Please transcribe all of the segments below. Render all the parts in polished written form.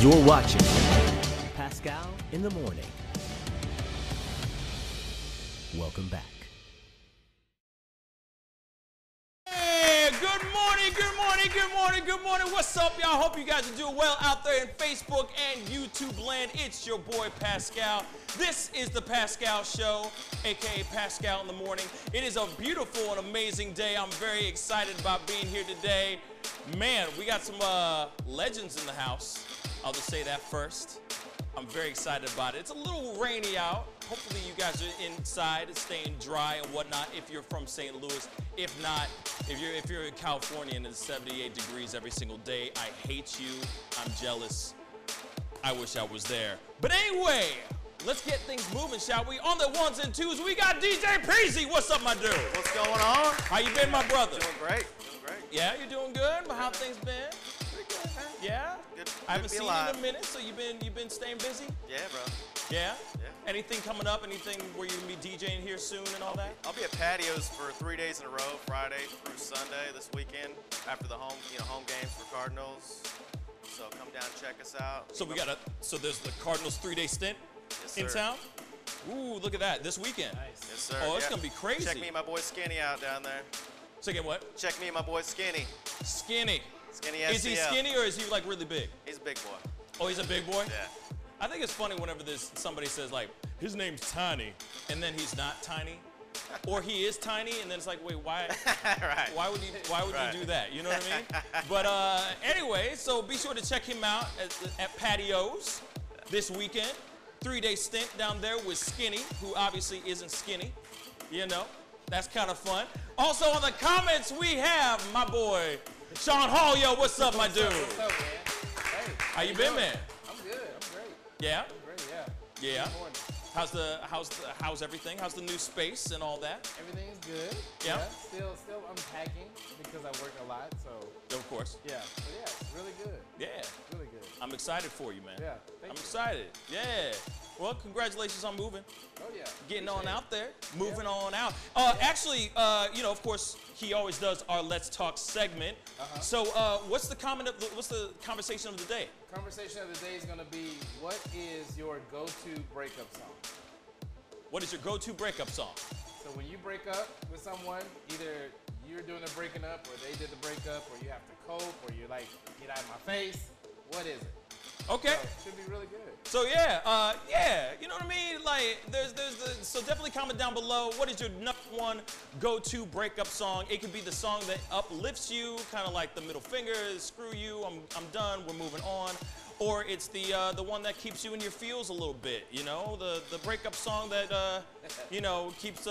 You're watching Pascal in the Morning. Welcome back. Hey, good morning, good morning, good morning, good morning. What's up, y'all? Hope you guys are doing well out there in Facebook and YouTube land. It's your boy, Pascal. This is the Pascal Show, a.k.a. Pascal in the Morning. It is a beautiful and amazing day. I'm very excited about being here today. Man, we got some legends in the house. I'll just say that first. I'm very excited about it. It's a little rainy out. Hopefully you guys are inside and staying dry and whatnot if you're from St. Louis. If not, if you're in California and it's 78 degrees every single day, I hate you. I'm jealous. I wish I was there. But anyway, let's get things moving, shall we? On the ones and twos, we got DJ Peasy. What's up, my dude? What's going on? How you been, my brother? Doing great. Doing great. Yeah, you're doing good? But how things been? Pretty good, man. Yeah? Good. I haven't Good to be seen you alive. in a minute, so you've been staying busy? Yeah, bro. Yeah? Yeah. Anything coming up? Anything where you're gonna be DJing here soon and all that? I'll be at patios for 3 days in a row, Friday through Sunday this weekend after the home games for Cardinals. So come down, check us out. So so there's the Cardinals 3-day stint Yes, in sir. town? Ooh, look at that, this weekend. Yes, sir. Oh, it's Yeah. gonna be crazy. Check me and my boy Skinny out down there. So again, what? Check me and my boy Skinny. Skinny. Skinny Is he SCL. skinny or is he like really big? He's a big boy. Oh, he's a big boy? Yeah. I think it's funny whenever somebody says like, his name's Tiny, and then he's not tiny. Or he is tiny, and then it's like, wait, why? Right. Why would Right. you do that? You know what I mean? But anyway, so be sure to check him out at patios this weekend. 3-day stint down there with Skinny, who obviously isn't skinny. You know, that's kind of fun. Also on the comments we have my boy Sean Hall. Yo, what's up, my dude? What's up, man? Hey, How you been, man? I'm good. I'm great. Yeah. I'm great. Yeah. Yeah. Good morning. How's everything? How's the new space and all that? Everything's good. Yeah. Still unpacking because I work a lot. So Of course. yeah. But yeah, it's really good. Yeah. Really good. I'm excited for you, man. Yeah. Thank I'm you. excited. Yeah. Well, congratulations on moving. Oh yeah. Getting on Appreciate out there, moving Yeah. on out. Actually, of course, he always does our Let's Talk segment. Uh-huh. So, what's the conversation of the day? it. Conversation of the day is gonna be, what is your go-to breakup song? What is your go-to breakup song? So when you break up with someone, either you're doing the breaking up, or they did the breakup, or you have to cope, or you're like, get out of my face. What is it? Okay. So, it should be really good. So you know what I mean? Like, so definitely comment down below. What is your #1 go-to breakup song? It could be the song that uplifts you, kind of like the middle finger, screw you, I'm done, we're moving on. Or it's the one that keeps you in your feels a little bit, you know? The breakup song that, keeps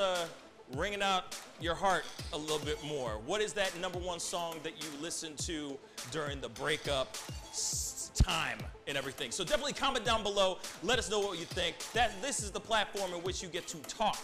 ringing out your heart a little bit more. What is that #1 song that you listen to during the breakup time and everything? So definitely comment down below. Let us know what you think. This is the platform in which you get to talk.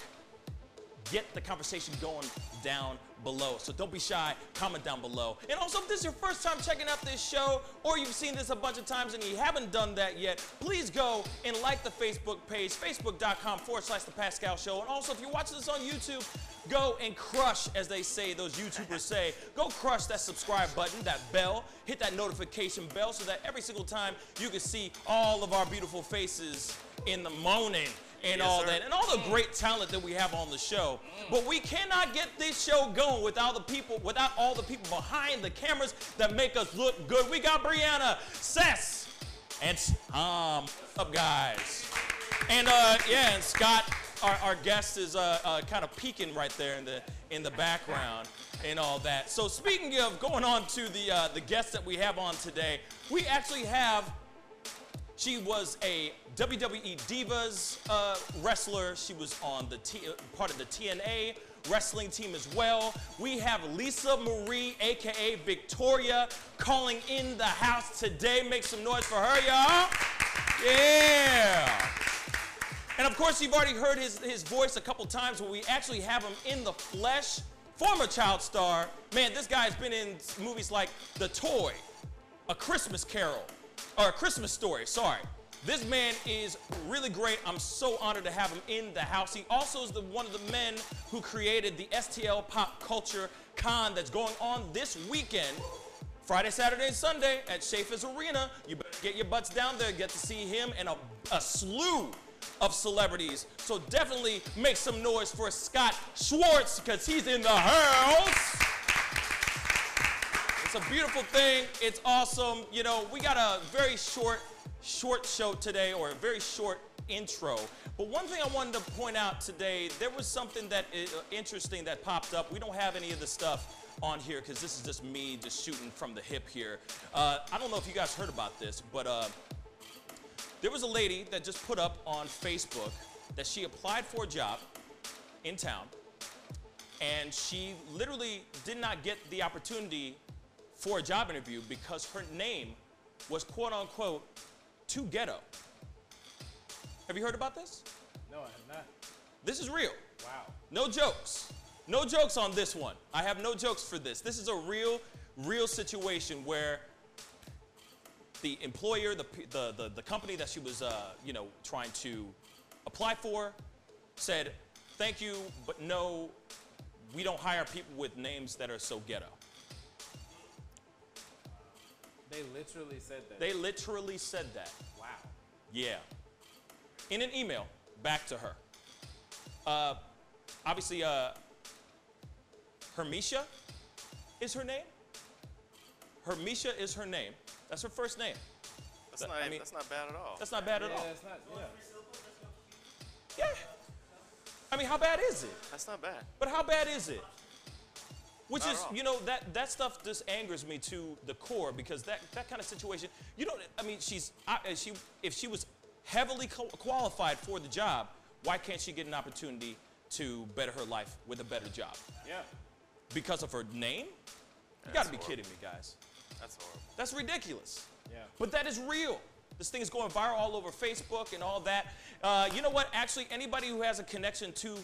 Get the conversation going down below. So don't be shy, comment down below. And also, if this is your first time checking out this show, or you've seen this a bunch of times and you haven't done that yet, please go and like the Facebook page, facebook.com/The Pascal Show. And also, if you're watching this on YouTube, go and crush, as they say, those YouTubers say, go crush that subscribe button, that bell, hit that notification bell so that every single time you can see all of our beautiful faces in the morning. And Yes, all sir. that, and all the great talent that we have on the show. But we cannot get this show going without all the people behind the cameras that make us look good. We got Brianna, Sess, and Tom. What's up, guys? And and Scott, our guest, is kind of peeking right there in the background and all that. So speaking of going on to the guest that we have on today, we actually have. She was a WWE Divas wrestler. She was on part of the TNA wrestling team as well. We have Lisa Marie, aka Victoria, calling in the house today. Make some noise for her, y'all. Yeah. And of course, you've already heard his voice a couple times, but we actually have him in the flesh. Former child star. Man, this guy's been in movies like The Toy, A Christmas Carol, or A Christmas Story, sorry. This man is really great. I'm so honored to have him in the house. He also is one of the men who created the STL Pop Culture Con that's going on this weekend Friday, Saturday, and Sunday at Schaefer's Arena. You better get your butts down there, get to see him and a slew of celebrities. So definitely make some noise for Scott Schwartz, because he's in the house. It's a beautiful thing. It's awesome. You know, we got a very short show today, or a very short intro. But one thing I wanted to point out today, there was something that is interesting that popped up. We don't have any of the stuff on here because this is just me just shooting from the hip here. I don't know if you guys heard about this, but there was a lady that just put up on Facebook that she applied for a job in town, and she literally did not get the opportunity for a job interview because her name was quote unquote too ghetto. Have you heard about this? No, I have not. This is real. Wow. No jokes. No jokes on this one. I have no jokes for this. This is a real situation where the employer, the company that she was, trying to apply for, said, "Thank you, but no, we don't hire people with names that are so ghetto." They literally said that. They literally said that. Wow. Yeah. In an email back to her. Obviously, Hermisha is her name. Hermisha is her name. That's her first name. That's not bad at all. That's not bad at all. It's not, Yeah. I mean, how bad is it? That's not bad. But how bad is it? Which Not is, at all. you know, that stuff just angers me to the core, because that kind of situation, you know, I mean, if she was heavily qualified for the job, why can't she get an opportunity to better her life with a better job? Yeah. Because of her name? You gotta be kidding me, guys. That's horrible. That's ridiculous. Yeah. But that is real. This thing is going viral all over Facebook and all that. You know what? Actually, anybody who has a connection to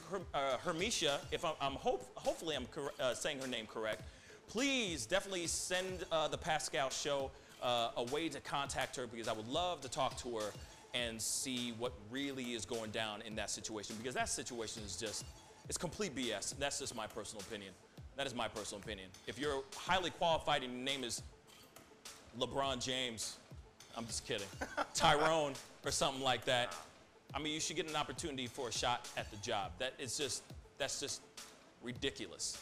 Hermisha, if hopefully I'm saying her name correct, please definitely send the Pascal Show a way to contact her, because I would love to talk to her and see what really is going down in that situation, because that situation is just, it's complete BS. That's just my personal opinion. That is my personal opinion. If you're highly qualified and your name is LeBron James, I'm just kidding, Tyrone or something like that, I mean, you should get an opportunity for a shot at the job. That's just ridiculous.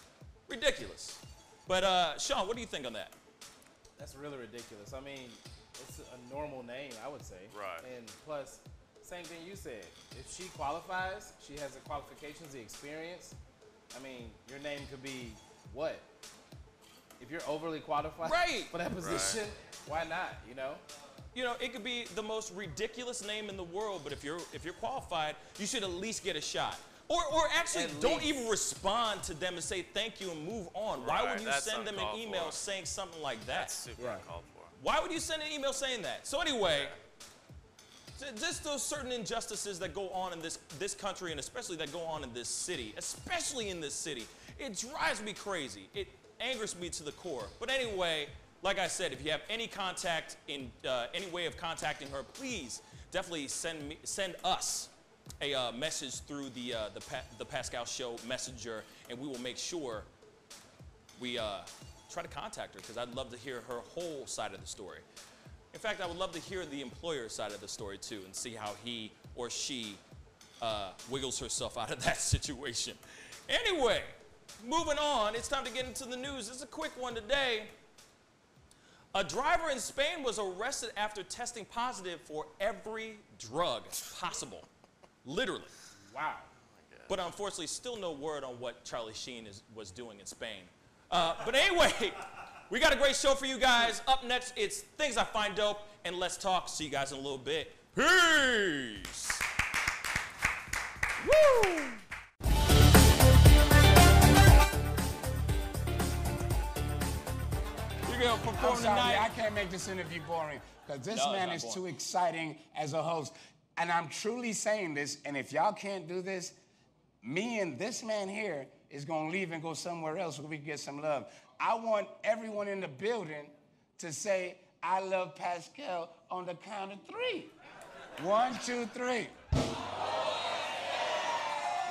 Ridiculous. But Sean, what do you think on that? That's really ridiculous. I mean, it's a normal name, I would say. Right. And plus, same thing you said. If she qualifies, she has the qualifications, the experience. I mean, your name could be what? If you're overly qualified for that position, why not, you know? You know, it could be the most ridiculous name in the world, but if you're qualified, you should at least get a shot. Or actually, don't even respond to them and say thank you and move on. Right. Why would you send them an uncalled email for. saying something like that? That's super uncalled for. Why would you send an email saying that? So anyway, just those certain injustices that go on in this country, and especially that go on in this city, it drives me crazy. It angers me to the core. But anyway, like I said, if you have any contact in any way of contacting her, please definitely send us a message through the Pascal Show Messenger, and we will make sure we try to contact her, because I'd love to hear her whole side of the story. In fact, I would love to hear the employer's side of the story too, and see how he or she wiggles herself out of that situation. Anyway, moving on, it's time to get into the news. It's a quick one today. A driver in Spain was arrested after testing positive for every drug possible. Literally. Wow. But unfortunately, still no word on what Charlie Sheen was doing in Spain. But anyway, we got a great show for you guys. Up next, it's Things I Find Dope, and Let's Talk. See you guys in a little bit. Peace! Woo! You're going to perform I'm sorry, tonight? I can't make this interview boring, because this No, it's man not is boring. too exciting as a host. And I'm truly saying this, and if y'all can't do this, me and this man here is gonna leave and go somewhere else so we can get some love. I want everyone in the building to say, I love Pascal on the count of 3. 1, 2, 3.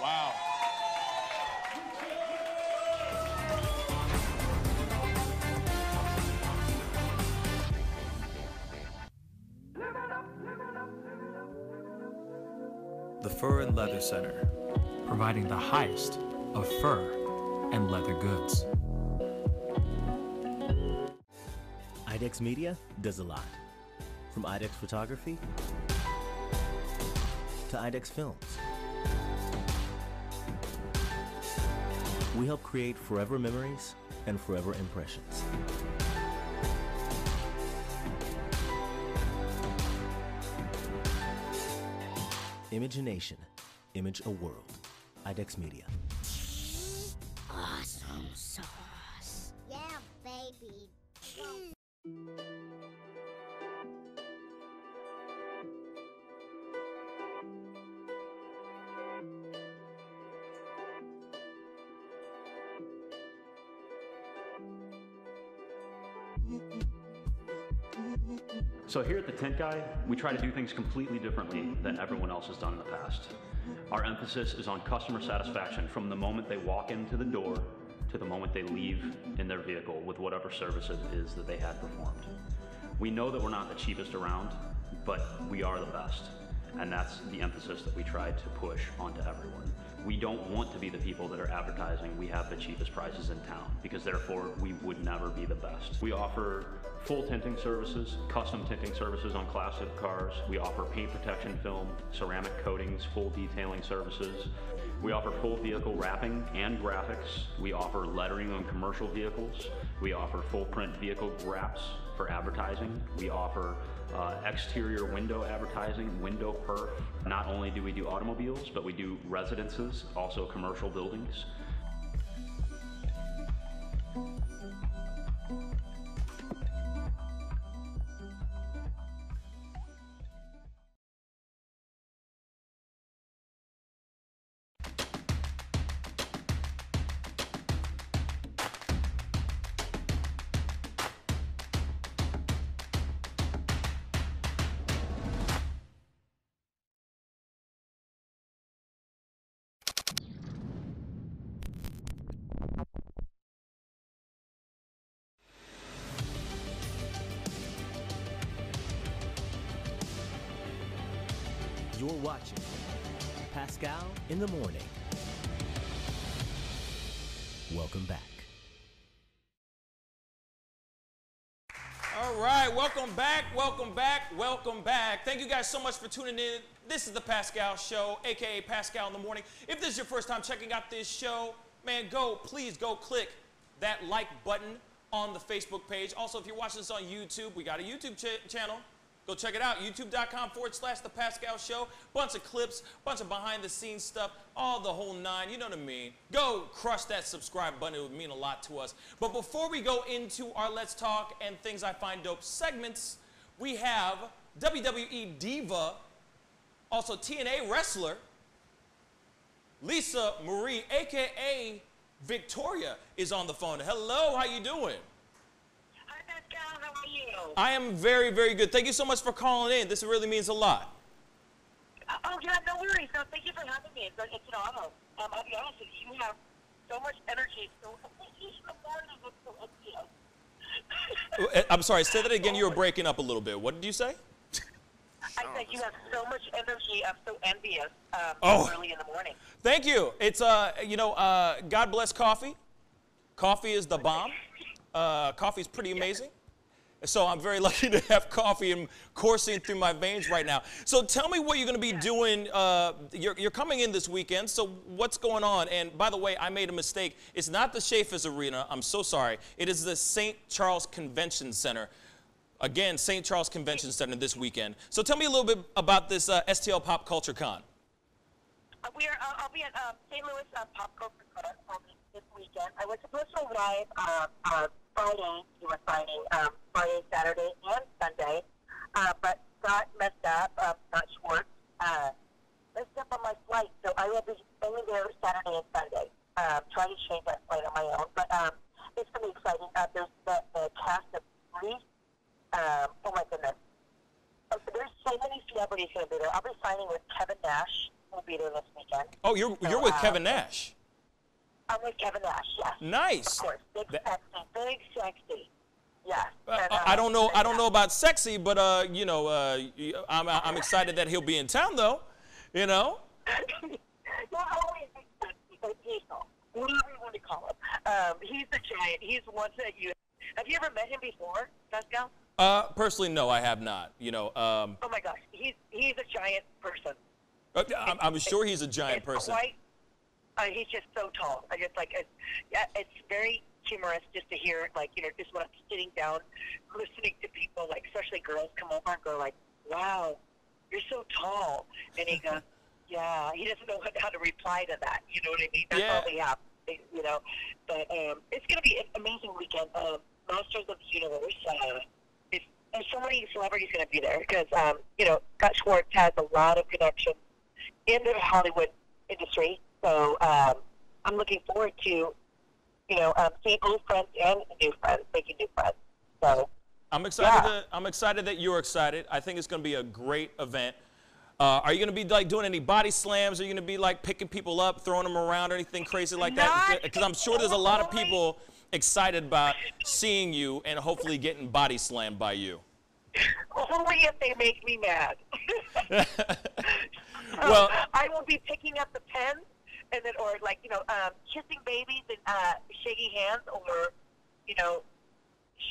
Wow. the Fur and Leather Center, providing the highest of fur and leather goods. IDEX Media does a lot. From IDEX Photography to IDEX Films. We help create forever memories and forever impressions. Image a nation, image a world. IDEX Media. Awesome sauce. Yeah, baby. So here at the Tent Guy, we try to do things completely differently than everyone else has done in the past. Our emphasis is on customer satisfaction from the moment they walk into the door to the moment they leave in their vehicle with whatever service it is that they had performed. We know that we're not the cheapest around, but we are the best. And that's the emphasis that we try to push onto everyone. We don't want to be the people that are advertising we have the cheapest prices in town, because therefore we would never be the best. We offer full tinting services, custom tinting services on classic cars. We offer paint protection film, ceramic coatings, full detailing services. We offer full vehicle wrapping and graphics. We offer lettering on commercial vehicles. We offer full print vehicle wraps for advertising. We offer exterior window advertising, window perf. Not only do we do automobiles, but we do residences, also commercial buildings. You're watching Pascal in the Morning. Welcome back. All right, welcome back, welcome back, welcome back. Thank you guys so much for tuning in. This is the Pascal Show, aka Pascal in the Morning. If this is your first time checking out this show, man, please go click that like button on the Facebook page. Also, if you're watching this on YouTube, we got a YouTube channel. Go check it out, youtube.com/The Pascal Show. Bunch of clips, bunch of behind-the-scenes stuff, all the whole nine, you know what I mean. Go crush that subscribe button, it would mean a lot to us. But before we go into our Let's Talk and Things I Find Dope segments, we have WWE Diva, also TNA wrestler, Lisa Marie, a.k.a. Victoria, is on the phone. Hello, how you doing? How are you? I am very, very good. Thank you so much for calling in. This really means a lot. Oh, yeah, no worries. No, thank you for having me. It's an honor. I'll be honest with you, you have so much energy. I'm sorry, say that again. You were breaking up a little bit. What did you say? I said you have so much energy. I'm so envious early in the morning. Thank you. It's, God bless coffee. Coffee is the bomb. Coffee is pretty amazing. So I'm very lucky to have coffee and coursing through my veins right now. So tell me what you're going to be doing. You're coming in this weekend, so what's going on? And by the way, I made a mistake. It's not the Schaefer's Arena. I'm so sorry. It is the St. Charles Convention Center. Again, St. Charles Convention Center this weekend. So tell me a little bit about this STL Pop Culture Con. I'll be at St. Louis Pop Culture Con this weekend. I was supposed to arrive Friday, you were signing Friday, Saturday, and Sunday, but got messed up, not Schwartz, messed up on my flight, so I will be only there Saturday and Sunday, trying to change that flight on my own, but it's going to be exciting. There's the cast of 3, oh my goodness, there's so many celebrities going to be there. I'll be signing with Kevin Nash, who will be there this weekend. Oh, you're with Kevin Nash? I'm with Kevin Nash, yes. Nice. Of course, big sexy. Yeah. I don't know about sexy, but I'm excited that he'll be in town, though. You know. Not always Diesel, whatever you want to call him. He's the giant. He's the one that you. Have you ever met him before, Pascal? Personally, no, I have not. You know. Oh my gosh, he's a giant person. I'm sure he's a giant person. He's just so tall. I just like it's very humorous just to hear, like, you know, just when I'm sitting down, listening to people, like, especially girls come over and go like, wow, you're so tall. And he goes, yeah, he doesn't know how to reply to that. You know what I mean? That's all we have, you know. But it's going to be an amazing weekend. Masters of the Universe. There's so many celebrities going to be there because, you know, Scott Schwartz has a lot of connections in the Hollywood industry. So I'm looking forward to, you know, seeing old friends and new friends, making new friends. So I'm excited. I'm excited that you're excited. I think it's going to be a great event. Are you going to be like doing any body slams? Are you going to be like picking people up, throwing them around, or anything crazy like that? Because I'm sure there's a lot of people excited about seeing you and hopefully getting body slammed by you. Only if they make me mad. Well, I will be picking up the pen. And then, or like, you know, kissing babies and shaking hands, or, you know,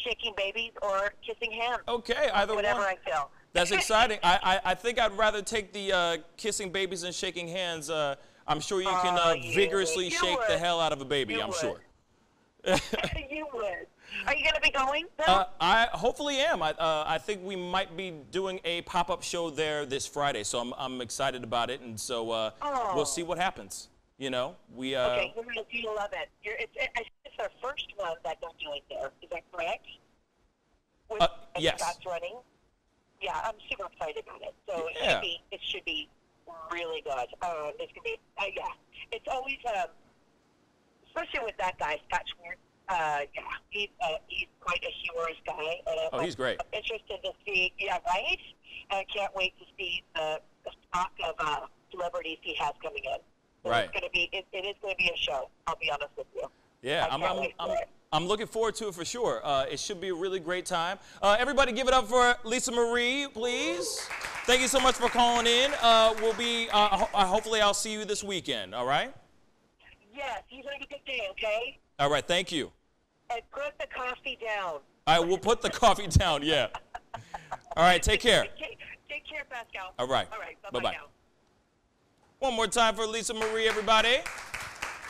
shaking babies or kissing hands. Okay, either whatever one. I feel. That's exciting. I think I'd rather take the kissing babies and shaking hands. I'm sure you can vigorously shake the hell out of a baby. I'm sure. You would. Are you going to be going? I hopefully am. I think we might be doing a pop-up show there this Friday, so I'm excited about it, and so we'll see what happens. You know, we. Okay, you'll love it. It's our first one that they're doing there. Is that correct? Yes. Scott's running. Yeah, I'm super excited about it. So it should be really good. It's gonna be. Yeah, it's always especially with that guy, Scott Schwartz. He's quite a humorous guy. And he's great. I'm interested to see. Yeah, right. And I can't wait to see the stock of celebrities he has coming in. So right. It's gonna be. It is going to be a show. I'll be honest with you. Yeah, I'm looking forward to it for sure. It should be a really great time. Everybody give it up for Lisa Marie, please. Thank you so much for calling in. We'll be, hopefully I'll see you this weekend, all right? Yes, you have a good day, okay? All right, thank you. And put the coffee down. I will put the coffee down, yeah. All right, take care. Take care, Pascal. All right. All right, bye-bye now. One more time for Lisa Marie, everybody.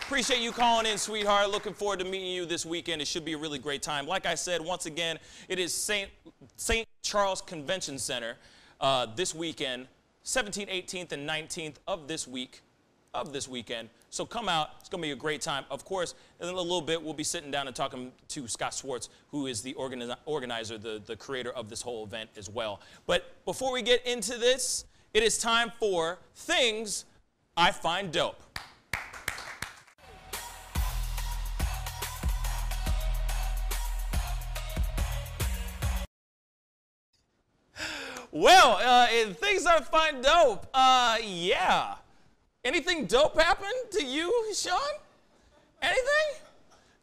Appreciate you calling in, sweetheart. Looking forward to meeting you this weekend. It should be a really great time. Like I said, once again, it is St. Charles Convention Center this weekend, 17th, 18th, and 19th of this weekend. So come out. It's going to be a great time. Of course, in a little bit, we'll be sitting down and talking to Scott Schwartz, who is the organizer, the creator of this whole event as well. But before we get into this, it is time for Things I Find Dope. Well, in Things I Find Dope, yeah. Anything dope happen to you, Sean? Anything?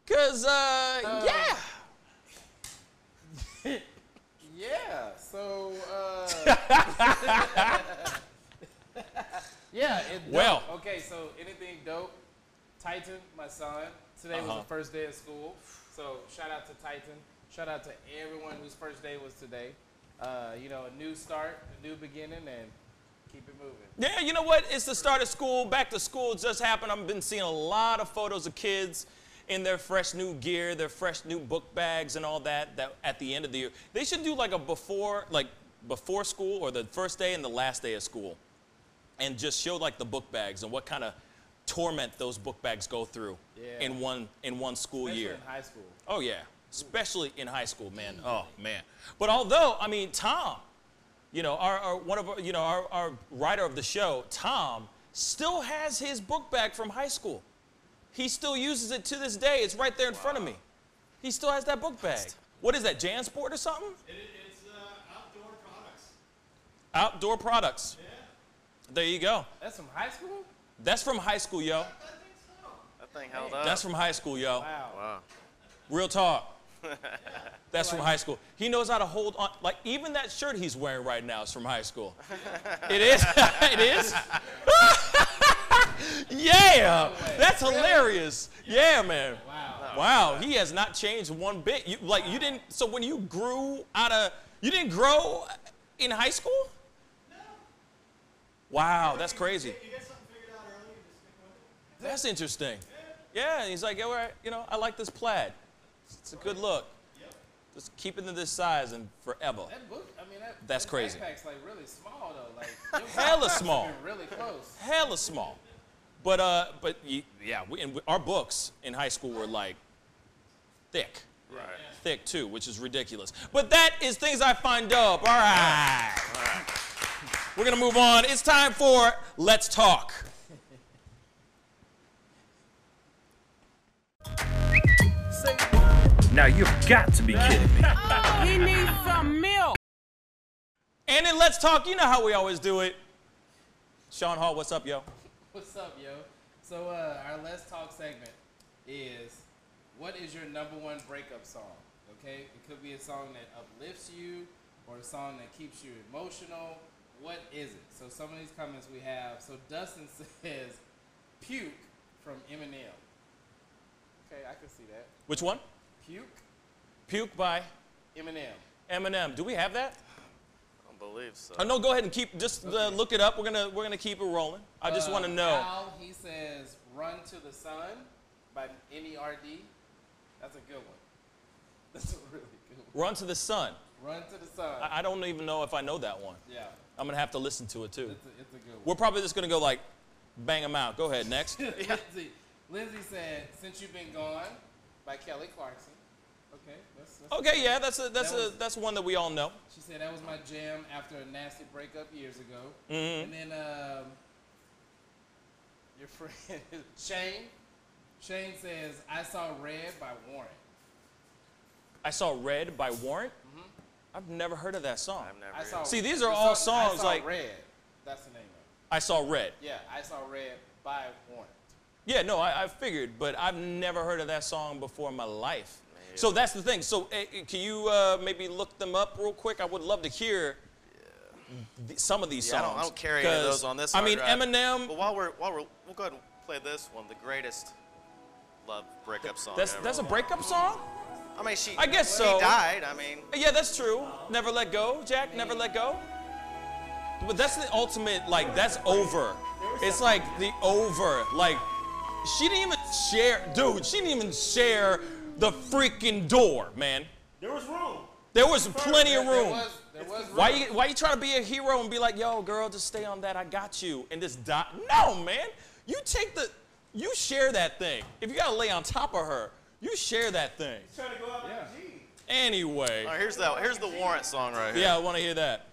Because, yeah. Yeah, so, yeah, it's dope. Well. Okay, so anything dope? Titan, my son, today was the first day of school. So shout out to Titan. Shout out to everyone whose first day was today. You know, a new start, a new beginning, and keep it moving. Yeah, you know what? It's the start of school. Back to school just happened. I've been seeing a lot of photos of kids in their fresh new gear, their fresh new book bags and all that at the end of the year. They should do like a before school, or the first day and the last day of school, and just show like the book bags and what kind of torment those book bags go through in one school year. Especially in high school. Oh yeah. Especially in high school, man. Oh, man. But although, I mean, Tom, you know, our writer of the show, Tom, still has his book bag from high school. He still uses it to this day. It's right there in front of me. He still has that book bag. What is that, JanSport or something? It's outdoor products. Outdoor products. Yeah. There you go. That's from high school? That's from high school, yo. I think so. That thing held up. That's from high school, yo. Wow. Real talk. That's from high school. He knows how to hold on. Like, even that shirt he's wearing right now is from high school. It is? It is? Yeah, that's hilarious. Yeah, man. Wow. Wow, he has not changed one bit. You didn't. So when you grew you didn't grow in high school? No. Wow, that's crazy. You get something figured out early, you just stick with it. That's interesting. Yeah, he's like, yeah, I like this plaid. It's a good look. Yep. Just keep it to this size and forever. That book, I mean, that's crazy. Backpack's like really small though. Like hella small. Really close. Hella small. But our books in high school were like thick. Right. Thick too, which is ridiculous. But that is things I find dope. All right. All right. We're gonna move on. It's time for Let's Talk. Now you've got to be kidding me. He needs some milk. And in Let's Talk, you know how we always do it. Sean Hall, what's up, yo? What's up, yo? So our Let's Talk segment is, what is your #1 breakup song? Okay, it could be a song that uplifts you or a song that keeps you emotional. What is it? So some of these comments we have. So Dustin says, "Puke" from Eminem. Okay, I can see that. Which one? Puke. Puke by Eminem. Eminem. Do we have that? I don't believe so. Oh no, go ahead and look it up. We're gonna keep it rolling. I just want to know. Al, he says, "Run to the Sun" by NERD. That's a good one. That's a really good one. Run to the Sun. Run to the Sun. I don't even know if I know that one. Yeah. I'm gonna have to listen to it too. It's a good one. We're probably just gonna go like, bang them out. Go ahead, next. Lindsay said, "Since You've Been Gone" by Kelly Clarkson. Okay, that's okay, yeah, that's one that we all know. She said that was my jam after a nasty breakup years ago. Mm-hmm. And then your friend Shane says, "I Saw Red" by Warrant. I Saw Red by Warrant? Mm-hmm. I've never heard of that song. I've never. See, these are all songs I Saw like Red. That's the name of it. I Saw Red. Yeah, I Saw Red by Warrant. Yeah, no, I figured, but I've never heard of that song before in my life. So that's the thing. So can you maybe look them up real quick? I would love to hear some of these songs. I don't carry any of those on this. I mean, hard drive. Eminem. But we'll go ahead and play this one, the greatest love breakup song ever. That's a breakup song? I mean, I guess so. He died. I mean. Yeah, that's true. Never Let Go, Jack. Never Let Go. But that's the ultimate. Like that's over. It's like the over. Like she didn't even share, dude. She didn't even share the freaking door, man. There was room. There was plenty of room. There was room. Why you trying to be a hero and be like, yo, girl, just stay on that. I got you. And just die? No, man. You share that thing. If you gotta lay on top of her, you share that thing. He's trying to go out like a G. Anyway. All right, here's the Warrant song right here. Yeah, I want to hear that.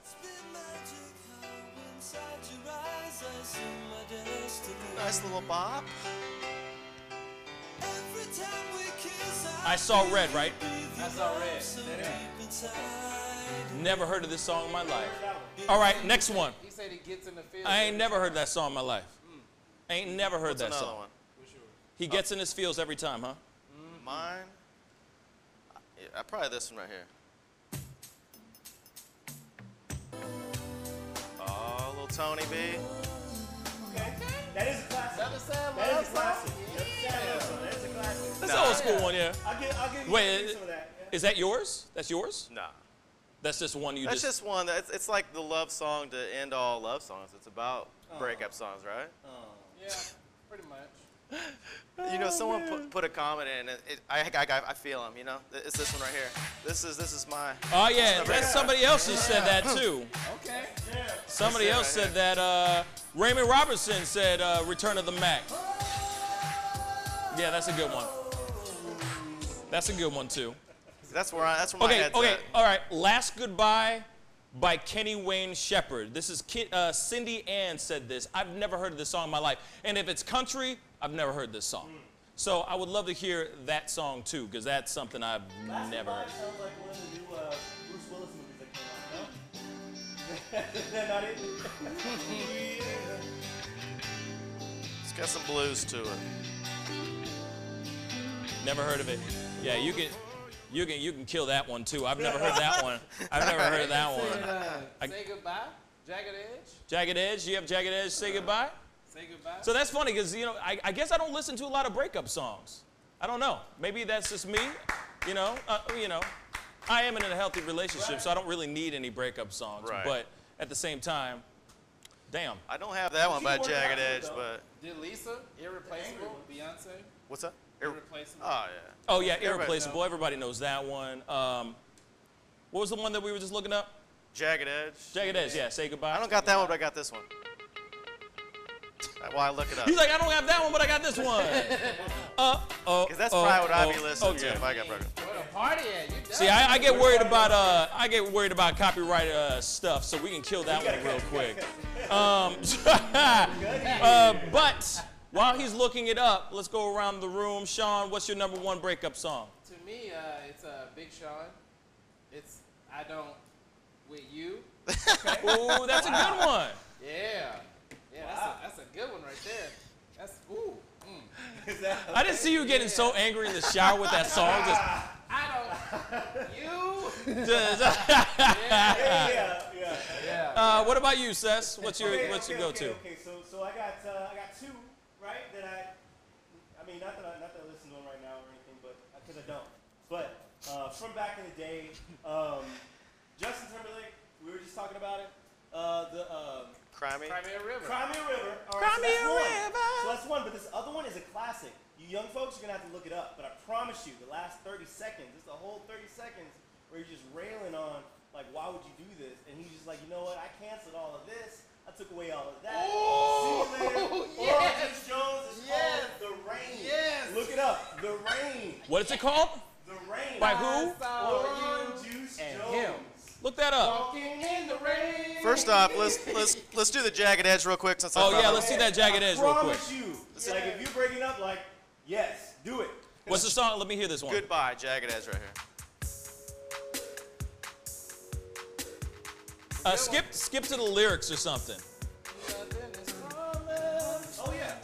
Nice little bop. I Saw Red, right? I Saw Red. Never heard of this song in my life. All right, next one. He said he gets in the field. I ain't never heard that song in my life. I ain't never heard What's that another song. one? He gets in his feels every time, huh? Mine? Yeah, probably this one right here. Oh, little Tony B. Okay. That is a classic. That is sad That love is a classic. song. That is a sad love song. That is a classic. That's an old school one, yeah. I'll give you Wait, some of that. Yeah. is that yours? That's yours? No. That's just one you That's just one. It's like the love song to end all love songs. It's about breakup songs, right? Yeah, pretty much. You know, someone put a comment in. I feel him. You know, it's this one right here. This is my. Oh yeah, that's somebody else who said that too. Okay. Yeah. Somebody else said that. Raymond Robertson said "Return of the Mac." Yeah, that's a good one. That's a good one too. That's where my head's at. All right. Last Goodbye by Kenny Wayne Shepherd. This is Cindy Ann said this. I've never heard of this song in my life. And if it's country, I've never heard this song. So I would love to hear that song too, because that's something I've never heard. Sounds like one of the new Bruce Willis movies that came out, no? Is that not it? It's got some blues to it. Never heard of it. Yeah, you can kill that one too. I've never heard that one. I've never heard of that one. Say Goodbye, Jagged Edge. Jagged Edge. You have Jagged Edge. Say Goodbye. Say goodbye. So that's funny because, you know, I guess I don't listen to a lot of breakup songs. I don't know. Maybe that's just me, you know. I am in a healthy relationship, so I don't really need any breakup songs. Right. But at the same time, damn. I don't have that one by Jagged Edge, but. Did Lisa, Irreplaceable, Beyonce? What's that? Irreplaceable. Oh, yeah. Oh, yeah, Irreplaceable. Everybody knows that one. What was the one that we were just looking up? Jagged Edge. Jagged Edge, yeah. Say goodbye. I don't got that one, but I got this one. Why look it up? He's like, I don't have that one, but I got this one. Because that's probably what I'd be listening to if I got broken. Where the party at? You done? See, I get worried about copyright stuff, so we can kill that one real quick. But while he's looking it up, let's go around the room. Sean, what's your #1 breakup song? To me, it's Big Sean. It's I Don't With You. Okay. Ooh, that's a good one. Yeah. Yeah, wow. That's a good one right there. That's, ooh. I didn't see you getting so angry in the shower with that song. Just, Yeah. What about you, Sess? What's your go-to? Okay. So I got two, right? That I mean, not that I listen to them right now or anything, but because I don't. But from back in the day, Justin Timberlake. We were just talking about it. Crimea River. All right, Crimea River. So that's one, but this other one is a classic. You young folks are gonna have to look it up, but I promise you, the last 30 seconds, it's the whole 30 seconds where you're just railing on, like, why would you do this? And he's just like, you know what? I canceled all of this. I took away all of that. Oh, see you later. yes. Jones is called The Rain. Yes. Look it up. The Rain. What is it called? The Rain. By who? Orange Juice and Jones. him. Look that up. Walking in the rain. First off, let's do the Jagged Edge real quick. Since Let's see that Jagged Edge real quick. I promise you. Like, if you're breaking up, like, yes, do it. What's the song? Let me hear this one. Goodbye, Jagged Edge right here. Skip to the lyrics or something. Oh, yeah.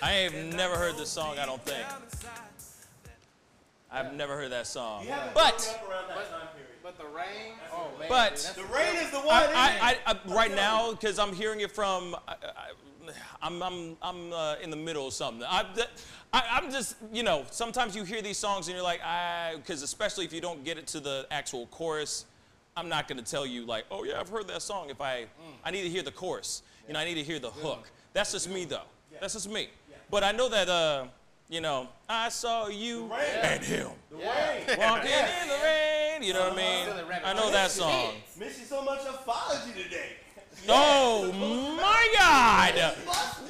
I have never heard this song, I don't think. I've never heard that song. But the Rain, oh man. But The Rain is the one. I right now, because I'm hearing it from, I'm in the middle of something. I'm just, you know, sometimes you hear these songs and you're like, because especially if you don't get it to the actual chorus, I'm not going to tell you like, oh yeah, I've heard that song. If I need to hear the chorus, you know, I need to hear the hook. That's just me though. That's just me. But I know that, you know, I saw you and him walking in the rain. You know what I mean? I know that song. Miss you so much, I followed you today. Oh my God,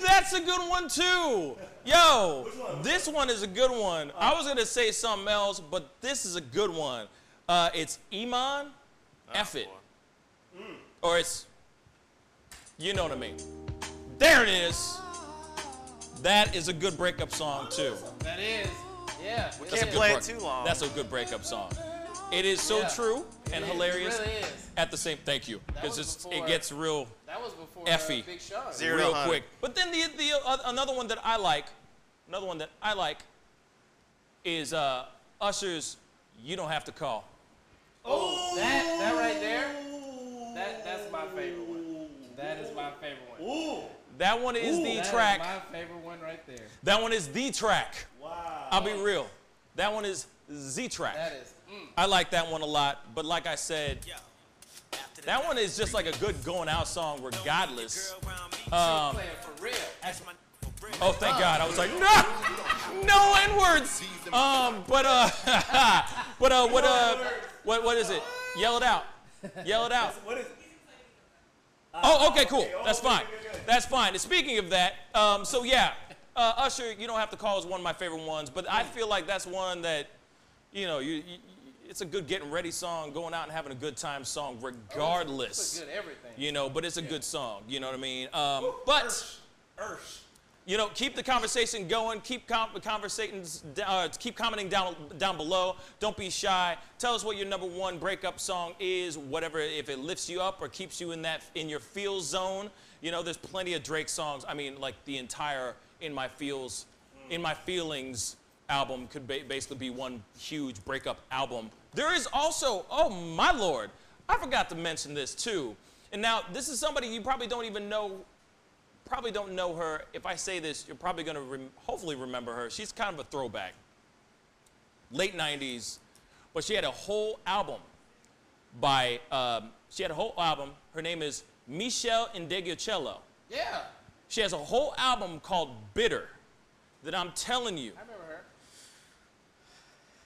that's a good one too. Yo, this one is a good one. I was gonna say something else, but this is a good one. It's Iman, F It, or it's, you know what I mean. There it is. That is a good breakup song too. That is, yeah. We can't play it too long. That's a good breakup song. It is so true and hilarious It really is. at the same. Thank you, because it gets real That was before effy Big Sean. real quick. But then another one that I like, is Usher's "You Don't Have to Call." Oh, that right there. That's my favorite one. That is my favorite one. Ooh. That one is the track. That is my favorite one right there. That one is the track. Wow. I'll be real. That one is the track. That is. I like that one a lot, but like I said, that one is just like a good going out song regardless. Playing for real. Oh, thank God. I was like, no N-words. What is it? Yell it out. Yell it out. What is it? Oh, okay, cool. That's fine. That's fine. And speaking of that, so yeah, Usher, You Don't Have to Call is one of my favorite ones, but I feel like that's one that, you know, it's a good getting ready song, going out and having a good time song, regardless. It's a good everything. You know, but it's a good song. You know what I mean? But, you know, keep the conversation going. Keep keep commenting down below. Don't be shy. Tell us what your #1 breakup song is. Whatever, if it lifts you up or keeps you in your feel zone. You know, there's plenty of Drake songs. I mean, like the entire In My Feelings album could basically be one huge breakup album. There is also, oh my Lord, I forgot to mention this too. And now, this is somebody you probably don't even know, probably don't know her. If I say this, you're probably going to hopefully remember her. She's kind of a throwback. Late 90s, but she had a whole album by, her name is Michelle Indegiucello. Yeah. She has a whole album called Bitter that I'm telling you. I remember her.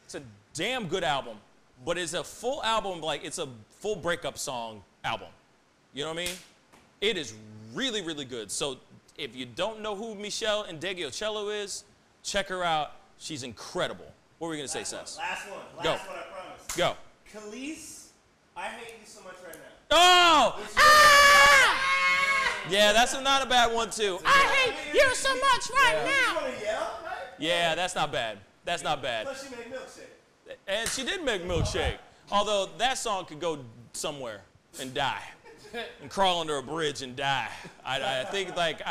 It's a damn good album, but it's a full album, like it's a full breakup song album. You know what I mean? It is really, really good. So if you don't know who Michelle Indegiucello is, check her out. She's incredible. What were we going to say, Sess? Last one, I promise. Go. Khalees, I hate you so much right now. Oh! Yeah, that's not a bad one, too. I hate you so much right now. You want to yell, right? Yeah, that's not bad. That's not bad. Plus, she made milkshake. And she did make Milkshake. Although that song could go somewhere and die. And crawl under a bridge and die. I think like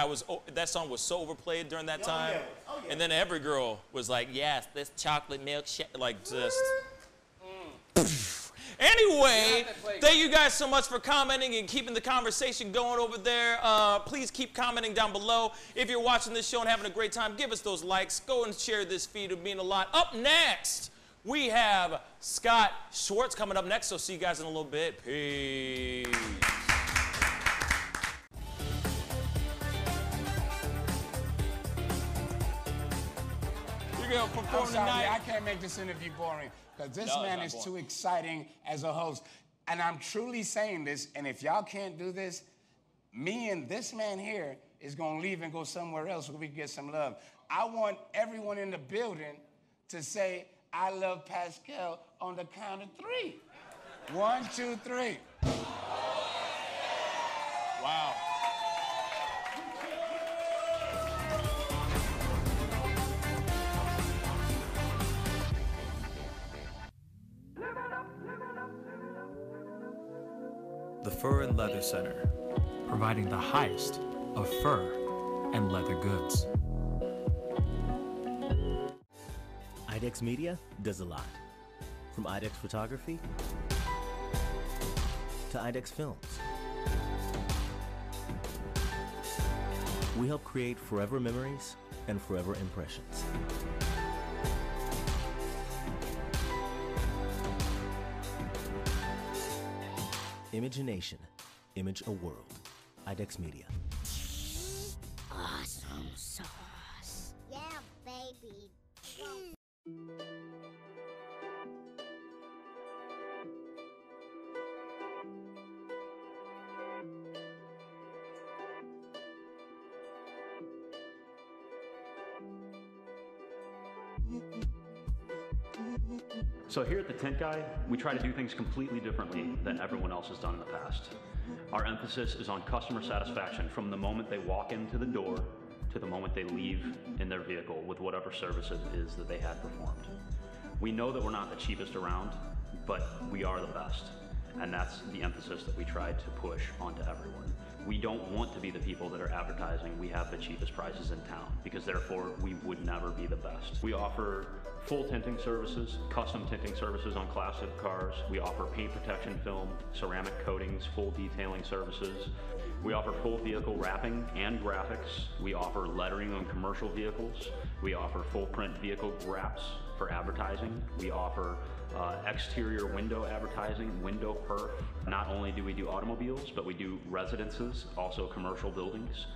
that song was so overplayed during that time. Oh, yeah. And then every girl was like, yes, this chocolate milkshake, like just. Anyway, thank you guys so much for commenting and keeping the conversation going over there. Please keep commenting down below. If you're watching this show and having a great time, give us those likes. Go and share this feed. It would mean a lot. Up next, we have Scott Schwartz coming up next. So see you guys in a little bit. Peace. I'm sorry, I can't make this interview boring because this man is too exciting as a host. And I'm truly saying this, and if y'all can't do this, me and this man here is going to leave and go somewhere else where we can get some love. I want everyone in the building to say, I love Pascal on the count of 3. 1, 2, 3. Wow. The Fur and Leather Center, providing the highest of fur and leather goods. IDEX Media does a lot. From IDEX Photography to IDEX Films. We help create forever memories and forever impressions. Image a nation, image a world. IDEX Media. Awesome sauce. Yeah, baby. So here at the Tent Guy, we try to do things completely differently than everyone else has done in the past. Our emphasis is on customer satisfaction from the moment they walk into the door to the moment they leave in their vehicle with whatever service it is that they had performed. We know that we're not the cheapest around, but we are the best. And that's the emphasis that we try to push onto everyone. We don't want to be the people that are advertising we have the cheapest prices in town, because therefore we would never be the best. We offer full tinting services, custom tinting services on classic cars. We offer paint protection film, ceramic coatings, full detailing services. We offer full vehicle wrapping and graphics. We offer lettering on commercial vehicles. We offer full print vehicle wraps for advertising. We offer exterior window advertising, window perf. Not only do we do automobiles, but we do residences, also commercial buildings.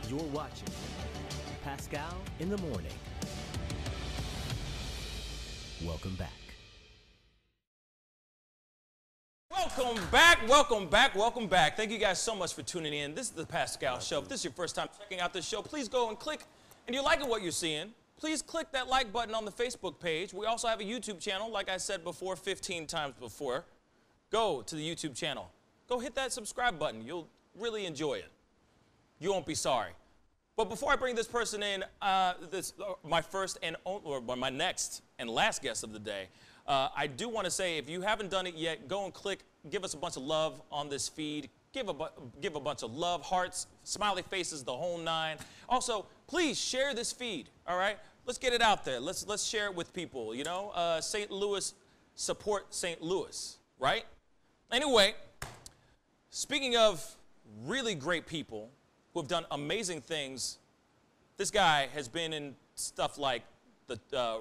You're watching Pascal in the Morning. Welcome back. Welcome back, welcome back, welcome back. Thank you guys so much for tuning in. This is the Pascal Show. If this is your first time checking out this show, please go and click and you're liking what you're seeing, please click that like button on the Facebook page. We also have a YouTube channel, like I said before, 15 times before. Go to the YouTube channel. Go hit that subscribe button. You'll really enjoy it. You won't be sorry. But before I bring this person in, my first and or my next and last guest of the day, I do want to say, if you haven't done it yet, go and click, give us a bunch of love on this feed. Give a bunch of love, hearts, smiley faces, the whole nine. Also, please share this feed, all right? Let's get it out there. Let's share it with people, you know? St. Louis, support St. Louis, right? Anyway, speaking of really great people who have done amazing things, this guy has been in stuff like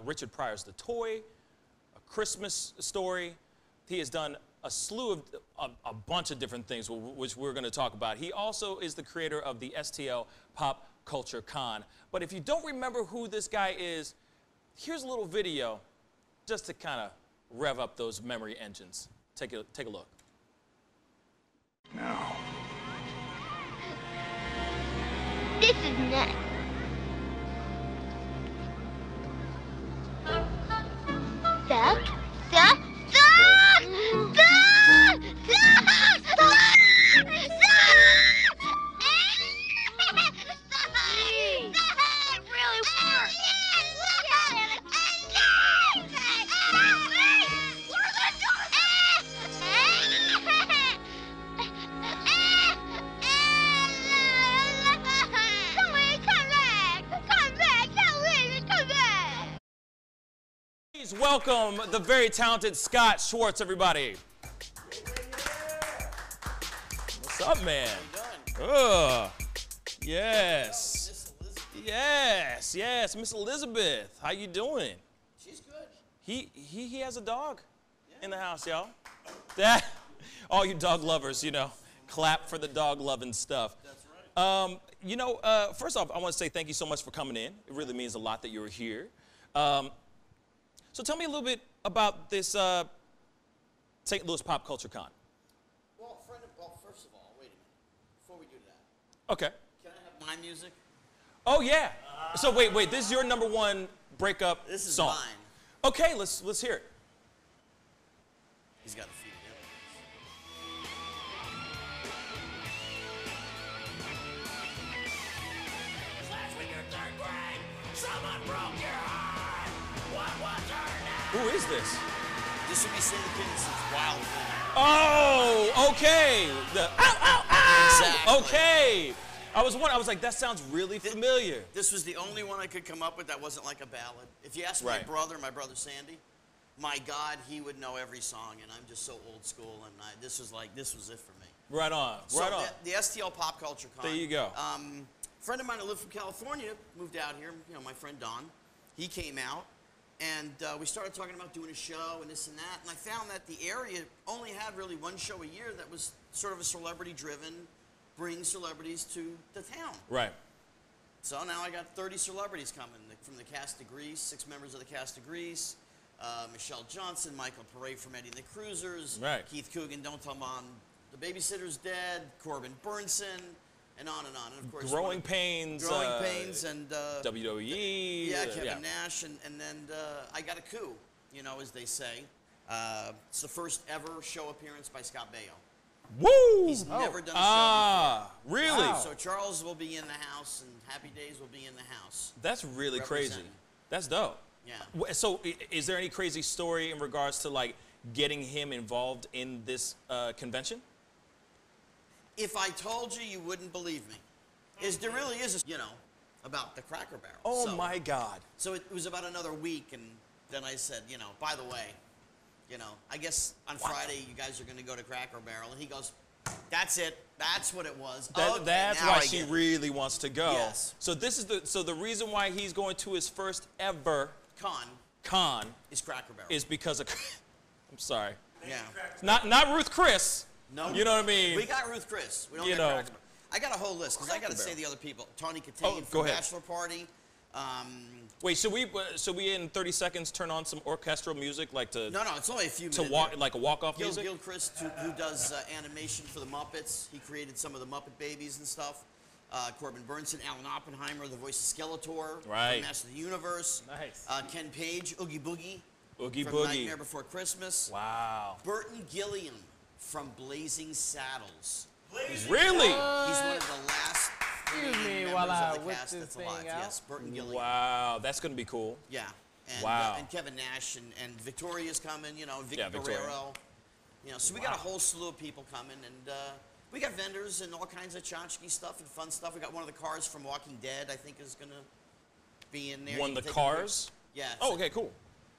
Richard Pryor's The Toy, A Christmas Story. He has done a slew of a bunch of different things, which we're going to talk about. He also is the creator of the STL Pop Culture Con. But if you don't remember who this guy is, here's a little video just to kind of rev up those memory engines. Take a look. No. This is nuts. Suck, suck, suck, suck, suck, suck, It really works. Please welcome the very talented Scott Schwartz, everybody. What's up, man? Yes. Yes, Miss Elizabeth. How you doing? She's good. He has a dog in the house, y'all. That, all you dog lovers, you know, clap for the dog loving stuff. That's right. You know, first off, I want to say thank you so much for coming in. It really means a lot that you're here. So tell me a little bit about this St. Louis Pop Culture Con. Well, first of all, wait a minute. Before we do that. Okay. Can I have my music? Oh, yeah. So wait, this is your #1 breakup This is song. mine. Okay, let's hear it. He's got to feed it in. Last week in 3rd grade, someone broke your heart. What was her name? Who is this? This would be Sandy Kinson's Wild Thing. Oh, okay. The ow, ow, ow. Exactly. Okay. I was like, that sounds really familiar. This was the only one I could come up with that wasn't like a ballad. If you ask Right. my brother Sandy, my God, he would know every song, and I'm just so old school, and this was it for me. Right on. Right on. The STL Pop Culture Con. There you go. A friend of mine who lived from California moved out here. You know, my friend Don. He came out, and we started talking about doing a show and this and that. And I found that the area only had really one show a year that was sort of a celebrity-driven, bring celebrities to the town. Right. So now I got 30 celebrities coming from the cast of Grease, 6 members of the cast of Grease, Michelle Johnson, Michael Paré from Eddie and the Cruisers, Right. Keith Coogan, Don't Tell Mom The Babysitter's Dead, Corbin Burnson, and on and on. And of course, Growing Pains. and WWE. yeah, Kevin Nash, and then I got a coup, you know, as they say. It's the first ever show appearance by Scott Baio. Woo! He's never done a show before. Really? Wow. So Charles will be in the house, and Happy Days will be in the house. That's really crazy. Representing. That's dope. Yeah. So is there any crazy story in regards to like getting him involved in this convention? If I told you, you wouldn't believe me. There really is, you know, about the Cracker Barrel. Oh So- my God. So it was about another week, and then I said, you know, by the way, you know, I guess on Friday you guys are going to go to Cracker Barrel. And he goes, that's it. That's what it was. Okay, That's now why I she get it. really wants to go. Yes. So this is the reason why he's going to his first ever con is Cracker Barrel. is because of I'm sorry. Yeah. Not Ruth Chris. No. You know what I mean? We got Ruth Chris. We don't You get know. Cracker Barrel. I got a whole list because I got to say the other people. Tony Katane go from ahead. Bachelor Party. Wait, should we in 30 seconds turn on some orchestral music like to No, it's only a few to minutes. walk like a walk-off music? Gil Christ, who does animation for the Muppets. He created some of the Muppet Babies and stuff. Corbin Burnson, Alan Oppenheimer, the voice of Skeletor, Right. from Master of the Universe. Nice. Ken Page, Oogie Boogie. Oogie from Boogie. Nightmare Before Christmas. Wow. Burton Gilliam from Blazing Saddles. Really? He's one of the last Excuse me members while I of the whip cast this that's thing alive. out. Yes, Burton Gilliam. Wow, that's gonna be cool. Yeah. And, Wow. And Kevin Nash and Victoria's coming, you know, Vic Yeah, Victoria. Guerrero. You know, so we got a whole slew of people coming, and we got vendors and all kinds of tchotchke stuff and fun stuff. We got one of the cars from Walking Dead, I think, is gonna be in there. One You of the can take a cars? picture. Yeah. Oh, okay, cool.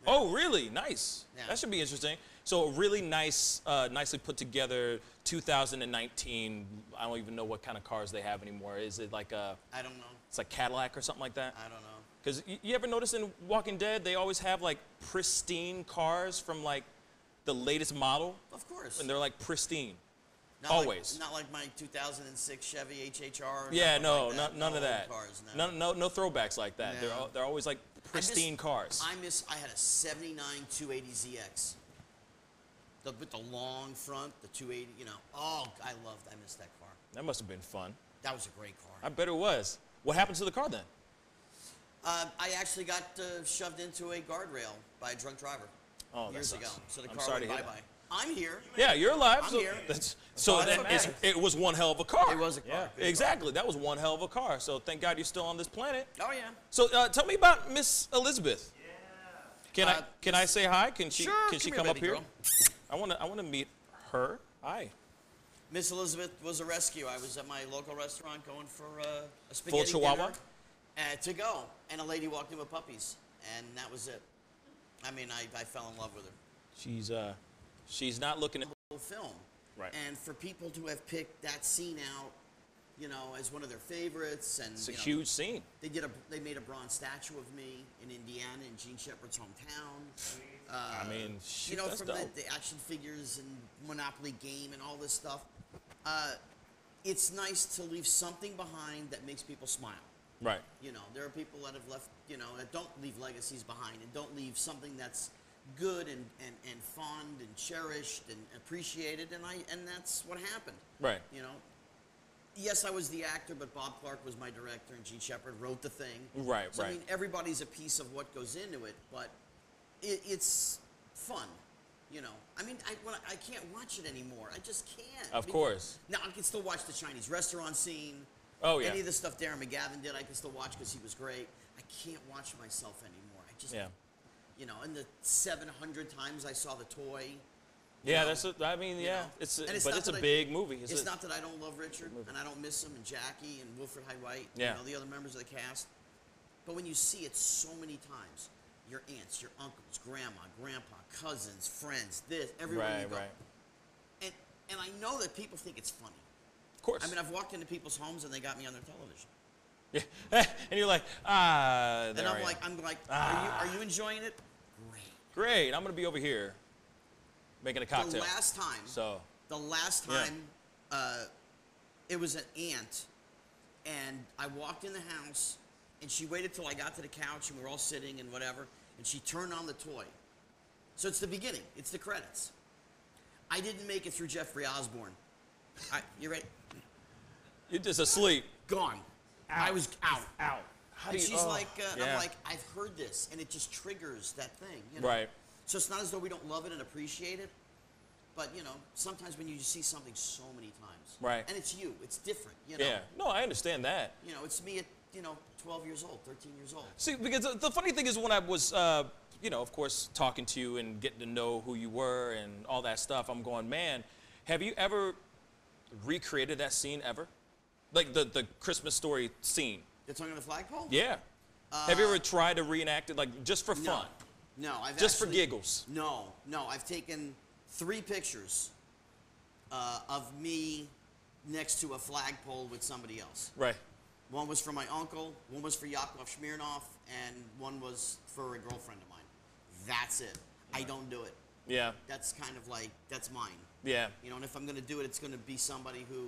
Oh, really? Nice. Yeah. That should be interesting. So a really nice, nicely put together 2019. I don't even know what kind of cars they have anymore. Is it like a? I don't know. It's like Cadillac or something like that. I don't know. Because you ever notice in Walking Dead they always have like pristine cars from like the latest model, Of course. and they're like pristine. Not always. Like, not like my 2006 Chevy HHR. Yeah, nothing no, like that. none of No that. Cars, no. No throwbacks like that. No. They're always like pristine cars. I had a 79 280ZX. With the long front, the 280, you know. Oh, I missed that car. That must have been fun. That was a great car. I bet it was. What happened to the car then? I actually got shoved into a guardrail by a drunk driver years ago. So the I'm car sorry went to hear bye-bye. I'm here. Yeah, you're alive. I'm so here. It was one hell of a car. It was a car. Yeah, exactly. That was one hell of a car. So thank God you're still on this planet. Oh yeah. So tell me about Miss Elizabeth. Yeah. Can I say hi? Can she Sure, can she come come here, up baby here? I want to meet her. Hi. Miss Elizabeth was a rescue. I was at my local restaurant going for a spaghetti Full Chihuahua? dinner, to go, and a lady walked in with puppies, and that was it. I mean, I fell in love with her. She's not looking at the whole film. Right. And for people to have picked that scene out, you know, as one of their favorites, and It's a you know, huge scene. They made a bronze statue of me in Indiana, in Gene Shepard's hometown. I mean, shoot, you know, that's from dope. the action figures and Monopoly game and all this stuff. It's nice to leave something behind that makes people smile. Right. You know, there are people that have left, you know, that don't leave legacies behind and don't leave something that's good and fond and cherished and appreciated, and that's what happened. Right. You know, yes, I was the actor, but Bob Clark was my director, and Gene Shepard wrote the thing. Right, so, right. I mean, everybody's a piece of what goes into it, but it's fun. You know, I mean, I can't watch it anymore. I just can't. Of course. Now, I can still watch the Chinese restaurant scene. Oh, yeah. Any of the stuff Darren McGavin did, I can still watch because he was great. I can't watch myself anymore. I just, you know, and the 700 times I saw the toy. Yeah, that's. I mean, yeah, it's a big movie. It's not that I don't love Richard and I don't miss him and Jackie and Wilfred Hyde White. Yeah. You know, the other members of the cast. But when you see it so many times, your aunts, your uncles, grandma, grandpa, cousins, friends, everywhere you go. Right. And I know that people think it's funny. Of course. I mean, I've walked into people's homes and they got me on their television. Yeah. And you're like, And I'm like, are you enjoying it? Great. I'm gonna be over here making a cocktail. The last time, it was an aunt, and I walked in the house, and she waited till I got to the couch, and we were all sitting and whatever, and she turned on the toy. So it's the beginning. It's the credits. I didn't make it through Jeffrey Osborne. You ready? You're just asleep. Gone. I was out. How And do you- she's like, yeah. I'm like, I've heard this, and it just triggers that thing. You know? Right. So it's not as though we don't love it and appreciate it, but you know, sometimes when you just see something so many times, Right. and it's you, it's different. You know? Yeah. No, I understand that. You know, it's me at 12 years old, 13 years old. See, because the funny thing is when I was, of course, talking to you and getting to know who you were and all that stuff, I'm going, man, have you ever recreated that scene ever? Like the Christmas Story scene. You're talking the flagpole? Yeah. Have you ever tried to reenact it, like just for fun? No, I've just for actually- giggles. No, I've taken 3 pictures of me next to a flagpole with somebody else. Right. One was for my uncle, one was for Yakov Smirnoff, and one was for a girlfriend of mine. That's it. I don't do it. Yeah. That's kind of like, that's mine. Yeah. You know, and if I'm going to do it, it's going to be somebody who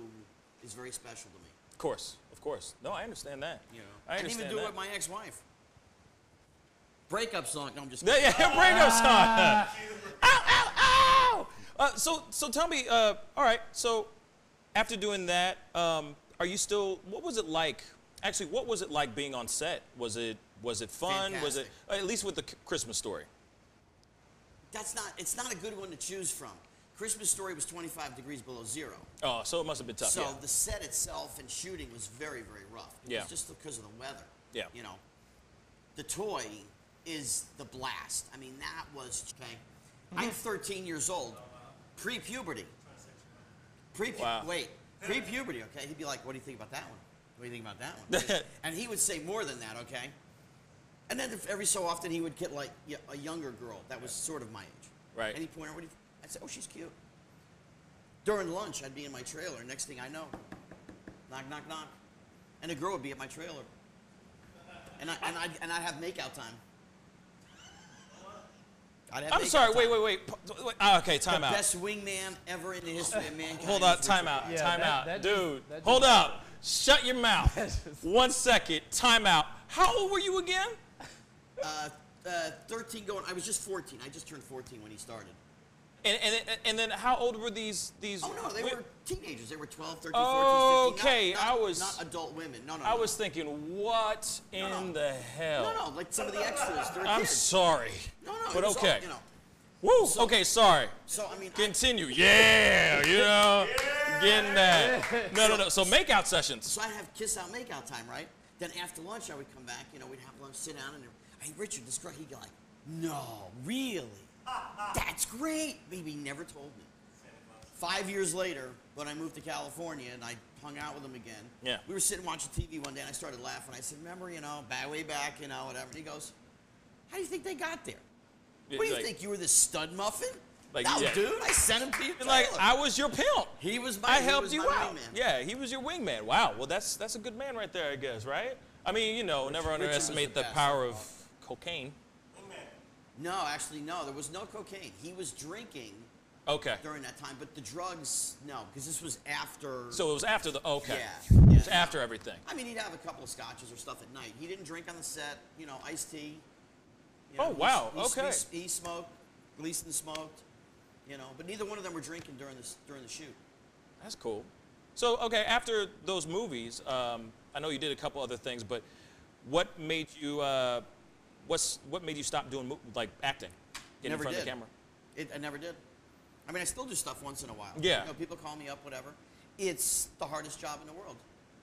is very special to me. Of course. No, I understand that. You know, I didn't understand even do that. it with my ex-wife. Breakup song. No, I'm just kidding. Yeah, breakup song. Ow! So tell me, all right, so after doing that, Are you still? What was it like? Actually, what was it like being on set? Was it fun? Fantastic. Was it at least with the Christmas Story? It's not a good one to choose from. Christmas Story was 25 degrees below zero. Oh, so it must have been tough. So Yeah. the set itself and shooting was very, very rough. It was just because of the weather. Yeah. You know, the toy is the blast. I mean, that was okay. I'm 13 years old, pre-puberty. Pre-puberty. Okay, he'd be like, "What do you think about that one? What do you think about that one?" And he would say more than that. Okay. And then every so often he would get like a younger girl that was sort of my age. Right. And he'd point out, I'd say, "Oh, she's cute." During lunch, I'd be in my trailer. Next thing I know, knock, knock, knock, and a girl would be at my trailer, and I'd have makeout time. I'm sorry. Wait. Okay, time out. The best wingman ever in the history of mankind. Hold on. Time out. Time out, dude. Hold up. Shut your mouth. 1 second. Time out. How old were you again? 13 going. I was just 14. I just turned 14 when he started. And then how old were these? Oh no, they were teenagers. They were 12, 13, 14, 15. Okay, I was not adult women. No. I was thinking, what in the hell? No, like some of the extras. I'm kids. sorry. No, but it was okay. All, Woo. Okay, sorry. So I mean, continue. Getting that. No. So makeout sessions. So I'd have kiss out, make out time, right? Then after lunch, I would come back. We'd have lunch, sit down, and hey, Richard, this girl. He'd go like, "No, really? That's great." Maybe he never told me. 5 years later, when I moved to California and I hung out with him again, we were sitting watching TV one day, and I started laughing. I said, "Remember, way back, whatever." And he goes, "How do you think they got there? What do you think? You were this stud muffin?" Dude, I sent him to you. I was your pimp. He was I helped you out. Wingman. Yeah, he was your wingman. Wow. Well, that's a good man right there, I guess, right? I mean, never underestimate the power of cocaine. No, actually, no. There was no cocaine. He was drinking. Okay. During that time, but the drugs, no, because this was after. So it was after the. Okay. Yeah. It was after everything. I mean, he'd have a couple of scotches or stuff at night. He didn't drink on the set. Iced tea. Wow. Okay. He smoked. Gleason smoked. But neither one of them were drinking during the shoot. That's cool. So okay, after those movies, I know you did a couple other things, but what made you what made you stop doing acting? Getting in front of the camera. I never did. I mean, I still do stuff once in a while. Yeah. People call me up, whatever. It's the hardest job in the world.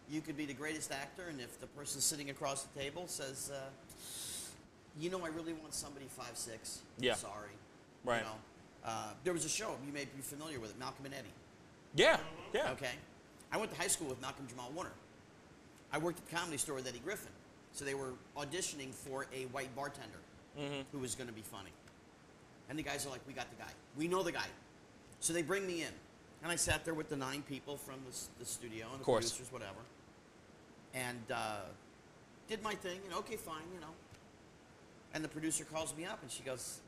You could be the greatest actor, and if the person sitting across the table says, I really want somebody 5'6". Yeah. Sorry. Right. There was a show, you may be familiar with it, Malcolm and Eddie. Yeah. Yeah. Okay. I went to high school with Malcolm Jamal Warner. I worked at the Comedy Store with Eddie Griffin. So they were auditioning for a white bartender who was going to be funny. And the guys are like, "We got the guy. We know the guy." So they bring me in. And I sat there with the 9 people from the studio and the producers, whatever. And did my thing, okay, fine, And the producer calls me up and she goes,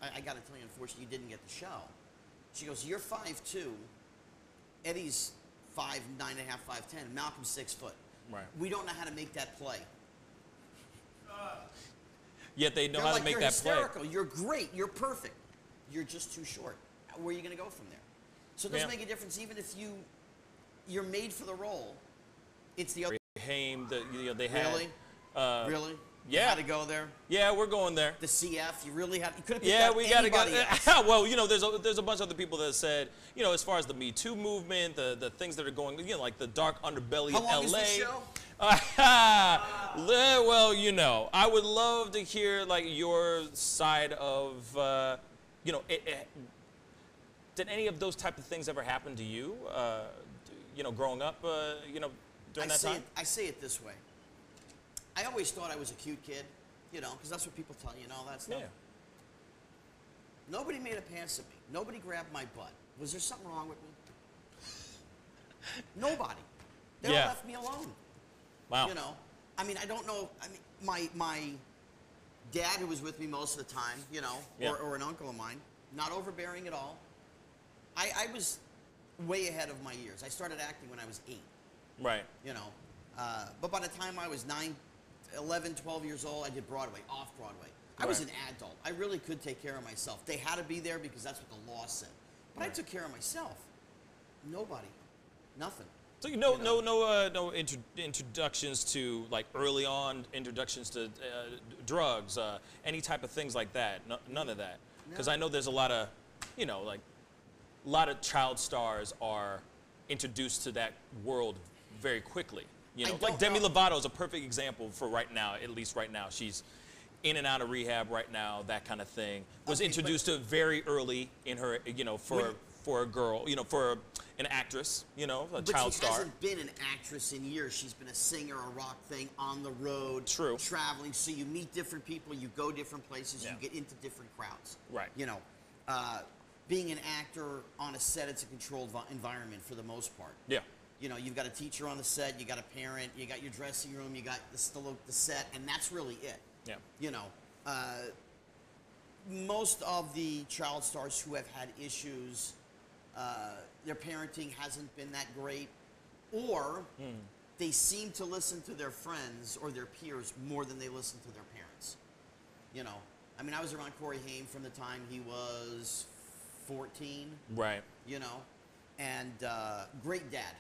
I got to tell you, unfortunately, you didn't get the show. She goes, "You're 5'2". Eddie's 5'9.5", 5'10". Malcolm's 6 foot. Right. We don't know how to make that play. Yet they know how to make that play. You're hysterical. You're great. You're perfect. You're just too short. Where are you going to go from there? So it doesn't make a difference, even if you're made for the role. It's the other. Haim, they had. Really? Really? Yeah. You had to go there? Yeah, we're going there. The CF, you really had. You could have picked we got to go. else. Well, there's a bunch of other people that said, as far as the Me Too movement, the things that are going, like the dark underbelly of LA. How long is the show? Well, I would love to hear your side of, did any of those type of things ever happen to you? Growing up, during that time. I say it this way. I always thought I was a cute kid, because that's what people tell you and all that stuff. Yeah. Nobody made a pass at me. Nobody grabbed my butt. Was there something wrong with me? Nobody. They all left me alone. Wow. I mean, I don't know. I mean, my dad, who was with me most of the time, or an uncle of mine, not overbearing at all. I was way ahead of my years. I started acting when I was 8. Right. But by the time I was 9, 11, 12 years old, I did Broadway, off-Broadway. I was an adult. I really could take care of myself. They had to be there because that's what the law said. But I took care of myself. Nobody. Nothing. So no introductions to like early on introductions to drugs, any type of things like that. No, none of that. Because I know there's a lot of, like a lot of child stars are introduced to that world very quickly. Like Demi Lovato is a perfect example for right now. At least right now, she's in and out of rehab right now. That kind of thing was introduced to very early in her, for a girl, for an actress, a child star. But she hasn't been an actress in years. She's been a singer, a rock thing, on the road, traveling. So you meet different people, you go different places, you get into different crowds. Right. Being an actor on a set, it's a controlled environment for the most part. Yeah. You've got a teacher on the set, you got a parent, you got your dressing room, you got the set, and that's really it. Yeah. Most of the child stars who have had issues, their parenting hasn't been that great, or they seem to listen to their friends or their peers more than they listen to their parents. I was around Corey Haim from the time he was 14. Right. And great dad,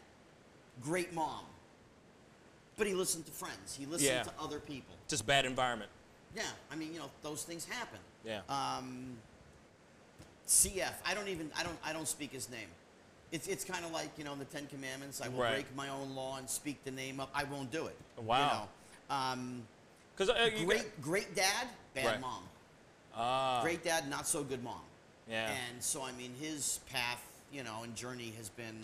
great mom. But he listened to friends. He listened to other people. Just bad environment. Yeah, those things happen. Yeah. CF, I don't speak his name. It's kind of like, in the Ten Commandments, I will break my own law and speak the name up. I won't do it. Wow. Great dad, bad mom. Great dad, not so good mom. Yeah. And so, his path, and journey has been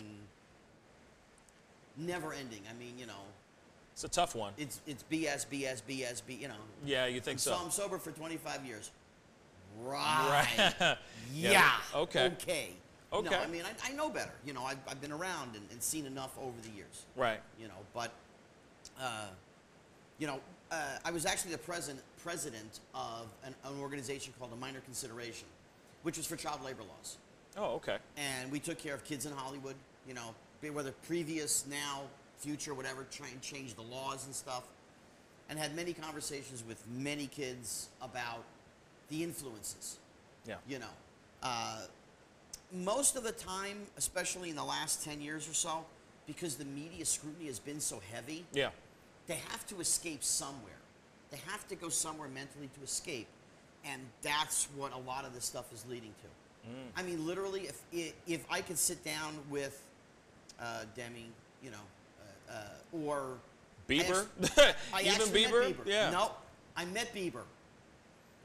never ending. It's a tough one. It's BS, Yeah, you think so? So I'm sober for 25 years. Right. Yeah. Okay. Okay. No, I know better. I've been around and seen enough over the years. Right. But I was actually the president of an organization called a Minor Consideration, which was for child labor laws. Oh, okay. And we took care of kids in Hollywood, whether previous, now, future, whatever, try and change the laws and stuff, and had many conversations with many kids about the influences. Yeah. Most of the time, especially in the last 10 years or so, because the media scrutiny has been so heavy, they have to escape somewhere. They have to go somewhere mentally to escape, and that's what a lot of this stuff is leading to. Literally, if I could sit down with Demi, or Bieber, even Bieber, yeah. No, I met Bieber,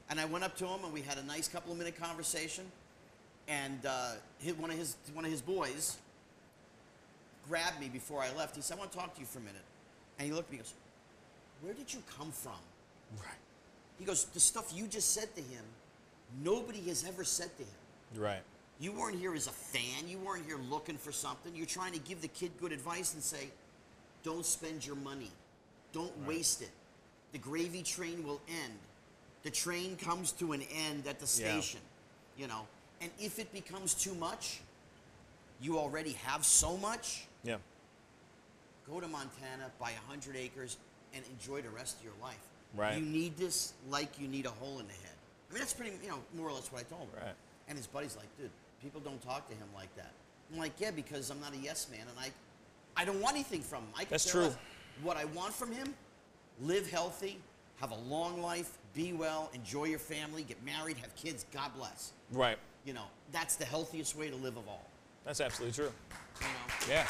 and I went up to him and we had a nice couple of minute conversation, and one of his boys grabbed me before I left. He said, "I want to talk to you for a minute," and he looked at me and goes, "Where did you come from?" Right. He goes, "The stuff you just said to him, nobody has ever said to him." Right. You weren't here as a fan. You weren't here looking for something. You're trying to give the kid good advice and say, don't spend your money. Don't waste it. The gravy train will end. The train comes to an end at the station, And if it becomes too much, you already have so much. Yeah. Go to Montana, buy 100 acres, and enjoy the rest of your life. Right. You need this like you need a hole in the head. That's pretty, more or less what I told him. Right. And his buddy's like, dude, people don't talk to him like that. I'm like, yeah, because I'm not a yes man, and I don't want anything from him. That's true. What I want from him, live healthy, have a long life, be well, enjoy your family, get married, have kids, God bless. Right. That's the healthiest way to live of all. That's absolutely true. Yeah.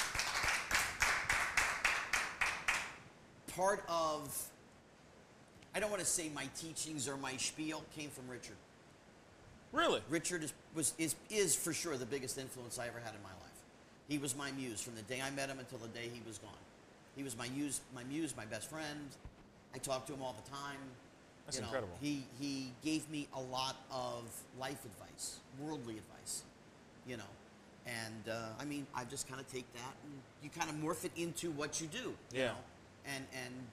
Part of, I don't want to say my teachings or my spiel came from Richard. Really? Richard is for sure the biggest influence I ever had in my life. He was my muse from the day I met him until the day he was gone. He was my muse, my best friend. I talked to him all the time. That's incredible. He gave me a lot of life advice, worldly advice, And I just kind of take that and you kind of morph it into what you do. Yeah. You know? And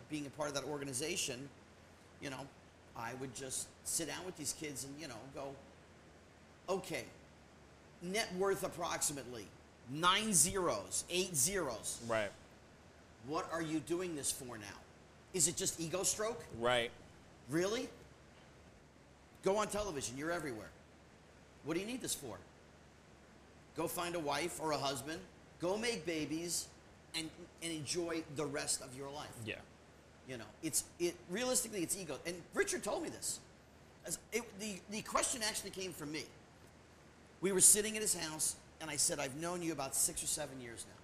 being a part of that organization, I would just sit down with these kids and, go, okay, net worth approximately 9 zeros, 8 zeros. Right. What are you doing this for now? Is it just ego stroke? Right. Really? Go on television. You're everywhere. What do you need this for? Go find a wife or a husband. Go make babies. and enjoy the rest of your life. Yeah. You know, realistically, it's ego. And Richard told me this. The question actually came from me. We were sitting at his house, and I said, I've known you about 6 or 7 years now,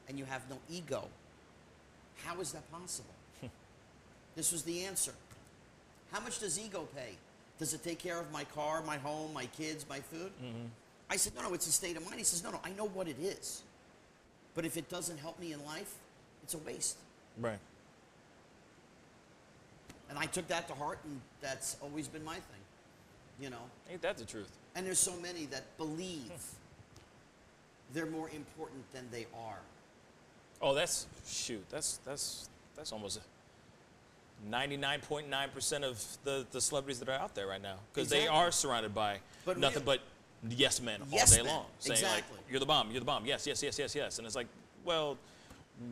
and you have no ego. How is that possible? This was the answer. How much does ego pay? Does it take care of my car, my home, my kids, my food? Mm-hmm. I said, no, it's a state of mind. He says, no, I know what it is. But if it doesn't help me in life, it's a waste. Right. And I took that to heart, and that's always been my thing. You know? Ain't that the truth? And there's so many that believe they're more important than they are. Oh, that's almost 99.9% of the celebrities that are out there right now, because they are surrounded by nothing but yes men all day long, saying like, "You're the bomb, yes, yes, yes, yes, yes," and it's like, well,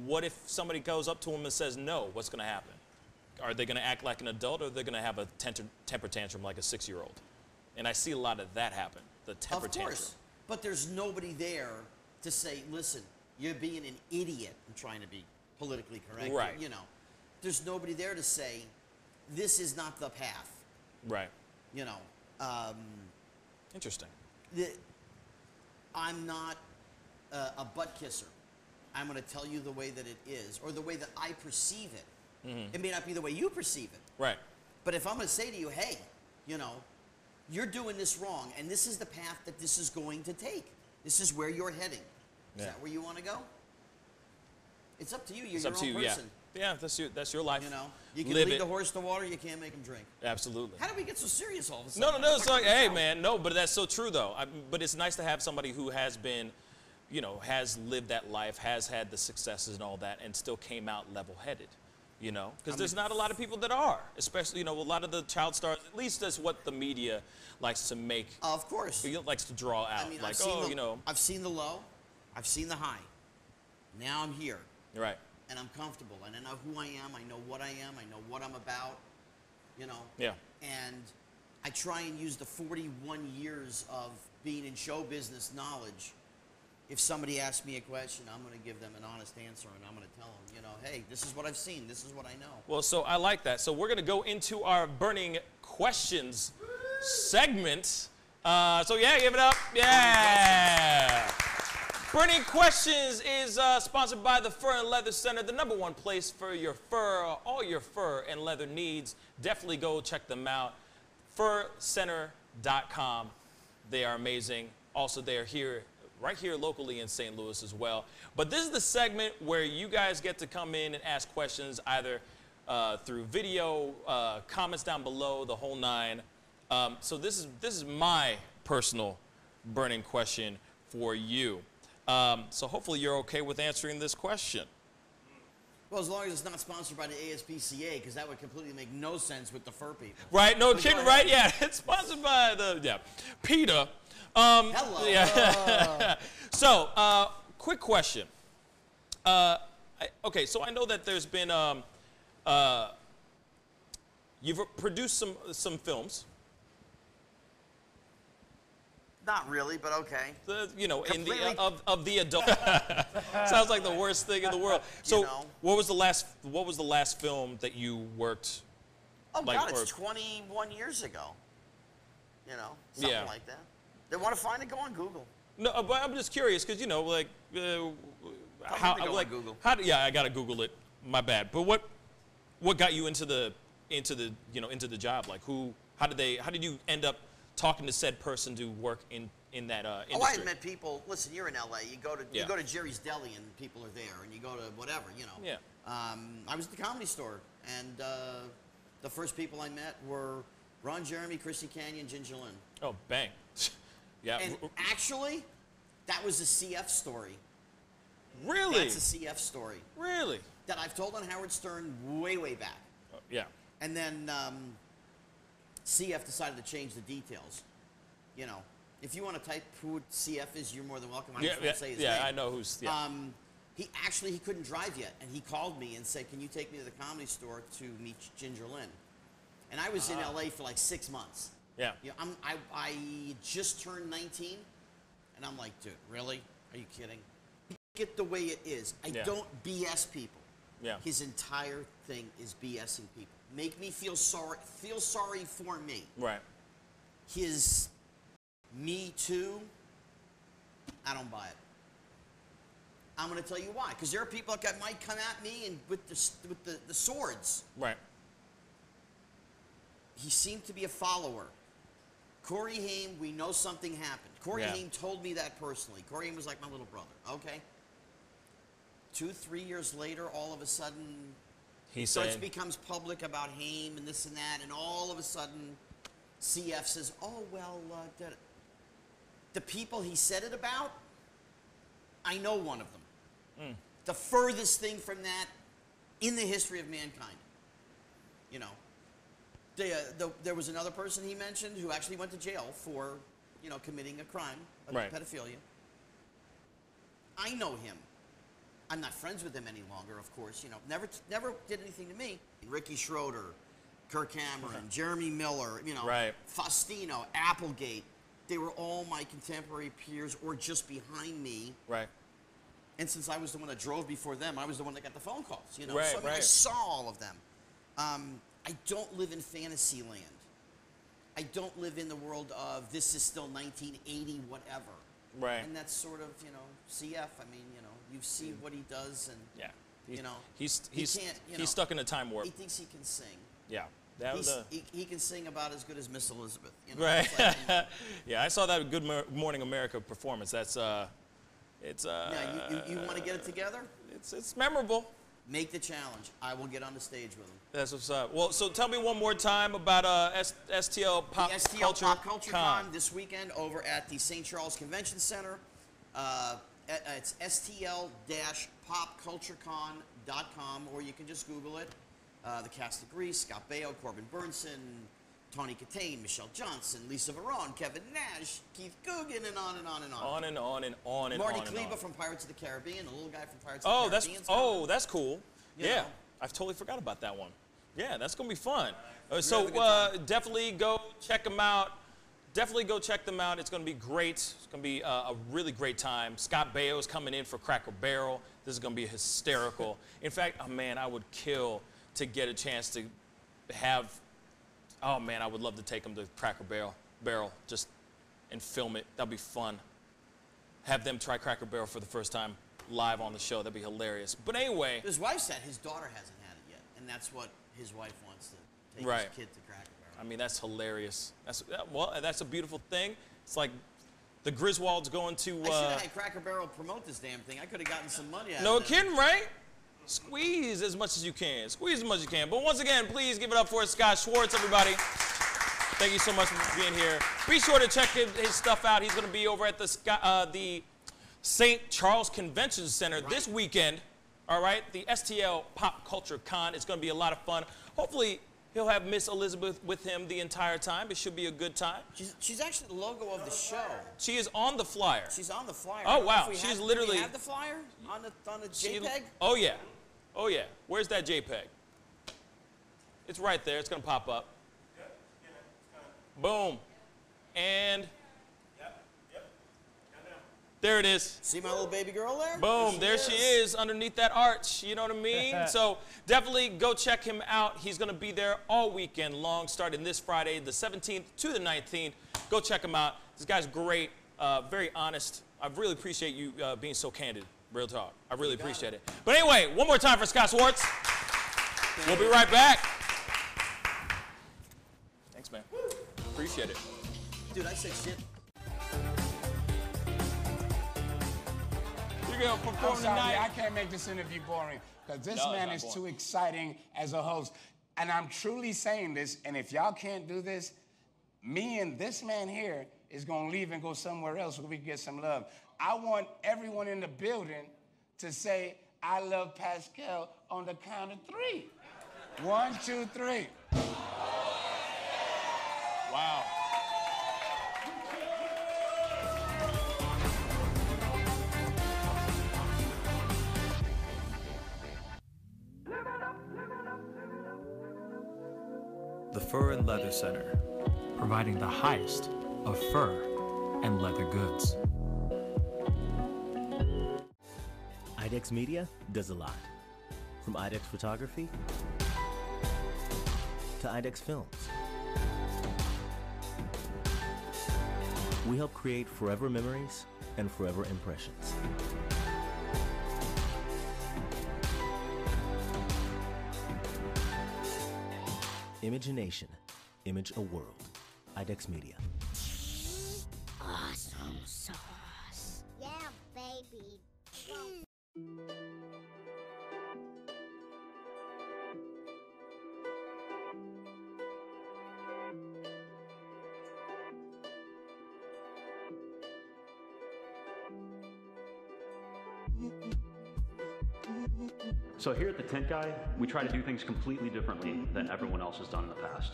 what if somebody goes up to them and says no? What's going to happen? Are they going to act like an adult, or are they going to have a temper tantrum like a 6-year-old? And I see a lot of that happen, the temper tantrum. Of course, but there's nobody there to say, listen, you're being an idiot. I'm trying to be politically correct. Right. You know, there's nobody there to say, this is not the path. Right. You know. Interesting. I'm not a butt kisser. I'm going to tell you the way that it is, or the way that I perceive it. Mm-hmm. It may not be the way you perceive it. Right. But if I'm going to say to you, hey, you know, you're doing this wrong, and this is the path that this is going to take. This is where you're heading. Is that where you want to go? It's up to you. You're your own person. Yeah, that's your life. You know, you can lead the horse to water. You can't make him drink. Absolutely. How did we get so serious all of a sudden? No. It's like, hey, man, no, but that's so true, though. But it's nice to have somebody who has been, you know, has lived that life, has had the successes and all that, and still came out level-headed. You know, because there's not a lot of people that are, especially, you know, a lot of the child stars, at least that's what the media likes to make. Of course. Likes to draw out. I mean, like, you know. I've seen the low, I've seen the high. Now I'm here. Right. And I'm comfortable, and I know who I am, I know what I am, I know what I'm about, you know. Yeah. And I try and use the 41 years of being in show business knowledge. If somebody asks me a question, I'm going to give them an honest answer, and I'm going to tell them, you know, hey, this is what I've seen, this is what I know. Well, so I like that. So we're going to go into our burning questions segment. So yeah, give it up. Yeah. Burning Questions is sponsored by the Fur and Leather Center, the #1 place for your fur, all your fur and leather needs. Definitely go check them out. furcenter.com. They are amazing. Also, they are here, right here locally in St. Louis as well. But this is the segment where you guys get to come in and ask questions either through video, comments down below, the whole nine. So this is my personal burning question for you. So hopefully you're okay with answering this question. Well, as long as it's not sponsored by the ASPCA, because that would completely make no sense with the fur people. Right, no kidding, right? Yeah, it's sponsored by PETA. Hello. Yeah. So, quick question. Okay, so I know that there's been, you've produced some films. Not really, but okay. You know, in the of the adult. Sounds like the worst thing in the world. So, you know. what was the last film that you worked? Oh God, it's 21 years ago. You know, something like that. They want to find it? Go on Google. No, but I'm just curious because you know, like, how like Google? Yeah, I gotta Google it. My bad. But what got you into the job? Like, how did you end up talking to said person to work in that industry? Oh, I had met people. Listen, you're in LA. You go to Jerry's Deli and people are there, and you go to whatever, you know. Yeah. I was at the Comedy Store, and the first people I met were Ron Jeremy, Chrissy Canyon, Ginger Lynn. Oh, bang. Yeah. And actually, that was a CF story. Really? That's a CF story. Really? That I've told on Howard Stern way, way back. Yeah. And then CF decided to change the details. You know, if you want to type who CF is, you're more than welcome. I just won't say his name. I know who's. Yeah. He couldn't drive yet, and he called me and said, "Can you take me to the Comedy Store to meet Ginger Lynn?" And I was in LA for like 6 months. Yeah. You know, I just turned 19, and I'm like, dude, really? Are you kidding? it the way it is. I don't BS people. Yeah. His entire thing is BSing people. Make me feel sorry for me. Right. His Me Too, I don't buy it. I'm going to tell you why. Because there are people that might come at me and with the swords. Right. He seemed to be a follower. Corey Haim, we know something happened. Corey Haim told me that personally. Corey Haim was like my little brother. Okay. 2-3 years later, all of a sudden, becomes public about Haim and this and that, and all of a sudden, CF says, "Oh well, the people he said it about, I know one of them. The furthest thing from that in the history of mankind. You know, there was another person he mentioned who actually went to jail for, you know, committing a crime of pedophilia. I know him. I'm not friends with him any longer, of course. You know, never did anything to me. Ricky Schroeder, Kirk Cameron, Jeremy Miller, you know, Faustino, Applegate. They were all my contemporary peers or just behind me. Right. And since I was the one that drove before them, I was the one that got the phone calls. You know, right, so I mean, I saw all of them. I don't live in fantasy land. I don't live in the world of this is still 1980 whatever. Right. And that's sort of, you know, CF. I mean, you know, you see what he does, and you know, he's he's stuck in a time warp. He thinks he can sing. Yeah. He can sing about as good as Miss Elizabeth. You know? Right. Like, you know. Yeah, I saw that Good Morning America performance. That's it's Now, you want to get it together? It's memorable. Make the challenge. I will get on the stage with him. That's what's up. Well, so tell me one more time about STL Pop Culture Pop Culture Con this weekend over at the St. Charles Convention Center. It's stl-popculturecon.com, or you can just Google it. The cast of Grease, Scott Baio, Corbin Burnson, Tawny Katane, Michelle Johnson, Lisa Varon, Kevin Nash, Keith Coogan, and on and on and on. On and on and on and Marty on. Kleba from Pirates of the Caribbean, the little guy from Pirates of the Caribbean. That's cool. You yeah, know. I've totally forgot about that one. Yeah, that's gonna be fun. So definitely go check them out. Definitely go check them out. It's gonna be great. It's gonna be a really great time. Scott Baio is coming in for Cracker Barrel. This is gonna be hysterical. In fact, oh man, I would kill to get a chance to have. Oh man, I would love to take him to Cracker Barrel just and film it. That'd be fun. Have them try Cracker Barrel for the first time live on the show. That'd be hilarious. But anyway, his wife said his daughter hasn't had it yet, and that's what his wife wants to take his kid to Cracker Barrel. I mean, that's hilarious. That's a beautiful thing. It's like the Griswolds going to. I should have had Cracker Barrel promote this damn thing. I could have gotten some money out of it. No kidding, right? Squeeze as much as you can. Squeeze as much as you can. But once again, please give it up for Scott Schwartz, everybody. Thank you so much for being here. Be sure to check his stuff out. He's going to be over at the St. Charles Convention Center this weekend. All right, the STL Pop Culture Con. It's going to be a lot of fun. Hopefully, he'll have Miss Elizabeth with him the entire time. It should be a good time. She's actually the logo of the show. She is on the flyer. She's on the flyer. Oh wow, she's literally. Do we have the flyer on the JPEG? Oh yeah, oh yeah. Where's that JPEG? It's right there. It's gonna pop up. Boom, and there it is. See my little baby girl there? Boom, there she is underneath that arch. You know what I mean? So definitely go check him out. He's going to be there all weekend long, starting this Friday, the 17th to the 19th. Go check him out. This guy's great, very honest. I really appreciate you being so candid. Real talk. I really appreciate it. But anyway, one more time for Scott Schwartz. We'll be right back. Thanks, man. Appreciate it. Dude, I said shit. I'm sorry, I can't make this interview boring because this man is too exciting as a host. And I'm truly saying this, and if y'all can't do this, me and this man here is going to leave and go somewhere else where we can get some love. I want everyone in the building to say, I love Pascal on the count of 3. 1, 2, 3. Wow. The Fur and Leather Center, providing the highest of fur and leather goods. IDEX Media does a lot. From IDEX Photography to IDEX Films. We help create forever memories and forever impressions. Imagination, image a world. IDEX Media. Awesome sauce. Yeah, baby. So here at the Tent Guy, we try to do things completely differently than everyone else has done in the past.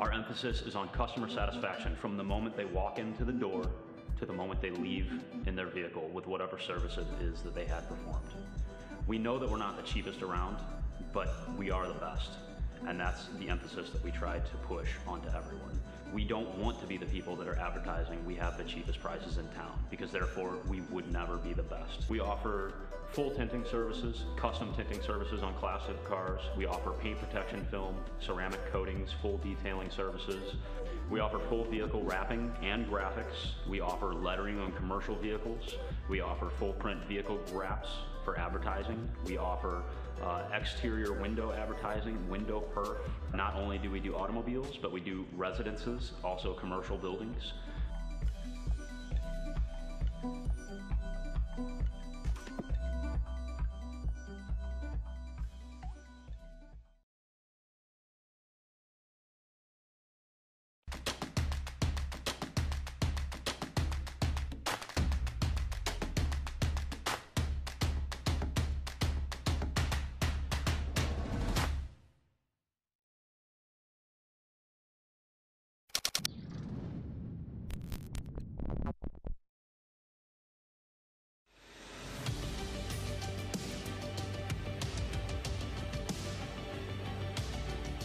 Our emphasis is on customer satisfaction from the moment they walk into the door to the moment they leave in their vehicle with whatever service it is that they had performed. We know that we're not the cheapest around, but we are the best. And that's the emphasis that we try to push onto everyone. We don't want to be the people that are advertising we have the cheapest prices in town, because therefore we would never be the best. We offer full tinting services, custom tinting services on classic cars. We offer paint protection film, ceramic coatings, full detailing services. We offer full vehicle wrapping and graphics. We offer lettering on commercial vehicles. We offer full print vehicle wraps for advertising. We offer exterior window advertising, window perf. Not only do we do automobiles, but we do residences, also commercial buildings.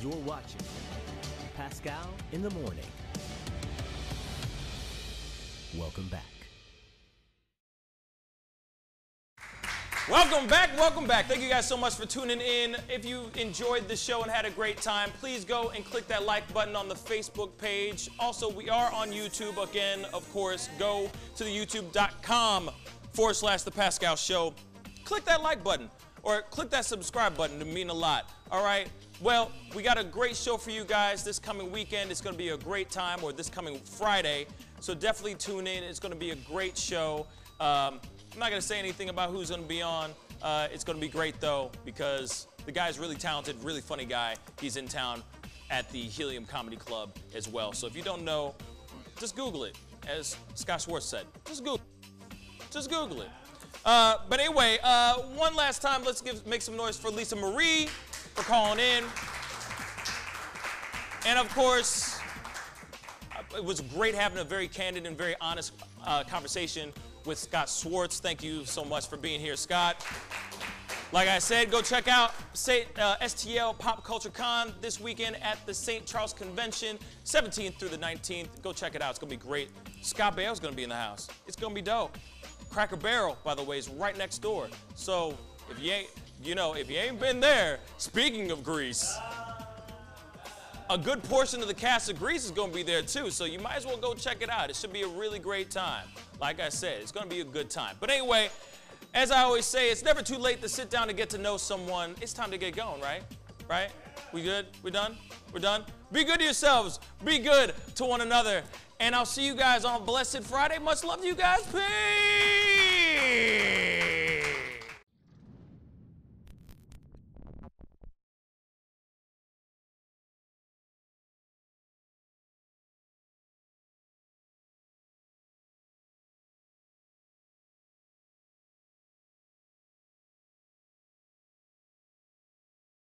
You're watching Pascal in the Morning. Welcome back. Welcome back, welcome back. Thank you guys so much for tuning in. If you enjoyed the show and had a great time, please go and click that like button on the Facebook page. Also, we are on YouTube. Again, of course, go to the youtube.com/The Pascal Show. Click that like button or click that subscribe button. It mean a lot. All right? Well, we got a great show for you guys this coming weekend. It's going to be a great time, or this coming Friday. So definitely tune in. It's going to be a great show. I'm not going to say anything about who's going to be on. It's going to be great, though, because the guy's really talented, really funny guy. He's in town at the Helium Comedy Club as well. So if you don't know, just Google it, as Scott Schwartz said. Just Google it. But anyway, one last time, let's make some noise for Lisa Marie for calling in. And of course, it was great having a very candid and very honest conversation with Scott Schwartz. Thank you so much for being here, Scott. Like I said, go check out STL Pop Culture Con this weekend at the St. Charles Convention, 17th through the 19th. Go check it out. It's going to be great. Scott Bale's going to be in the house. It's going to be dope. Cracker Barrel, by the way, is right next door. So if you ain't been there, speaking of Grease, a good portion of the cast of Grease is going to be there too, so you might as well go check it out. It should be a really great time. Like I said, it's going to be a good time. But anyway, as I always say, it's never too late to sit down and get to know someone. It's time to get going, right? Right? We good? We done? We're done? Be good to yourselves. Be good to one another. And I'll see you guys on Blessed Friday. Much love to you guys. Peace!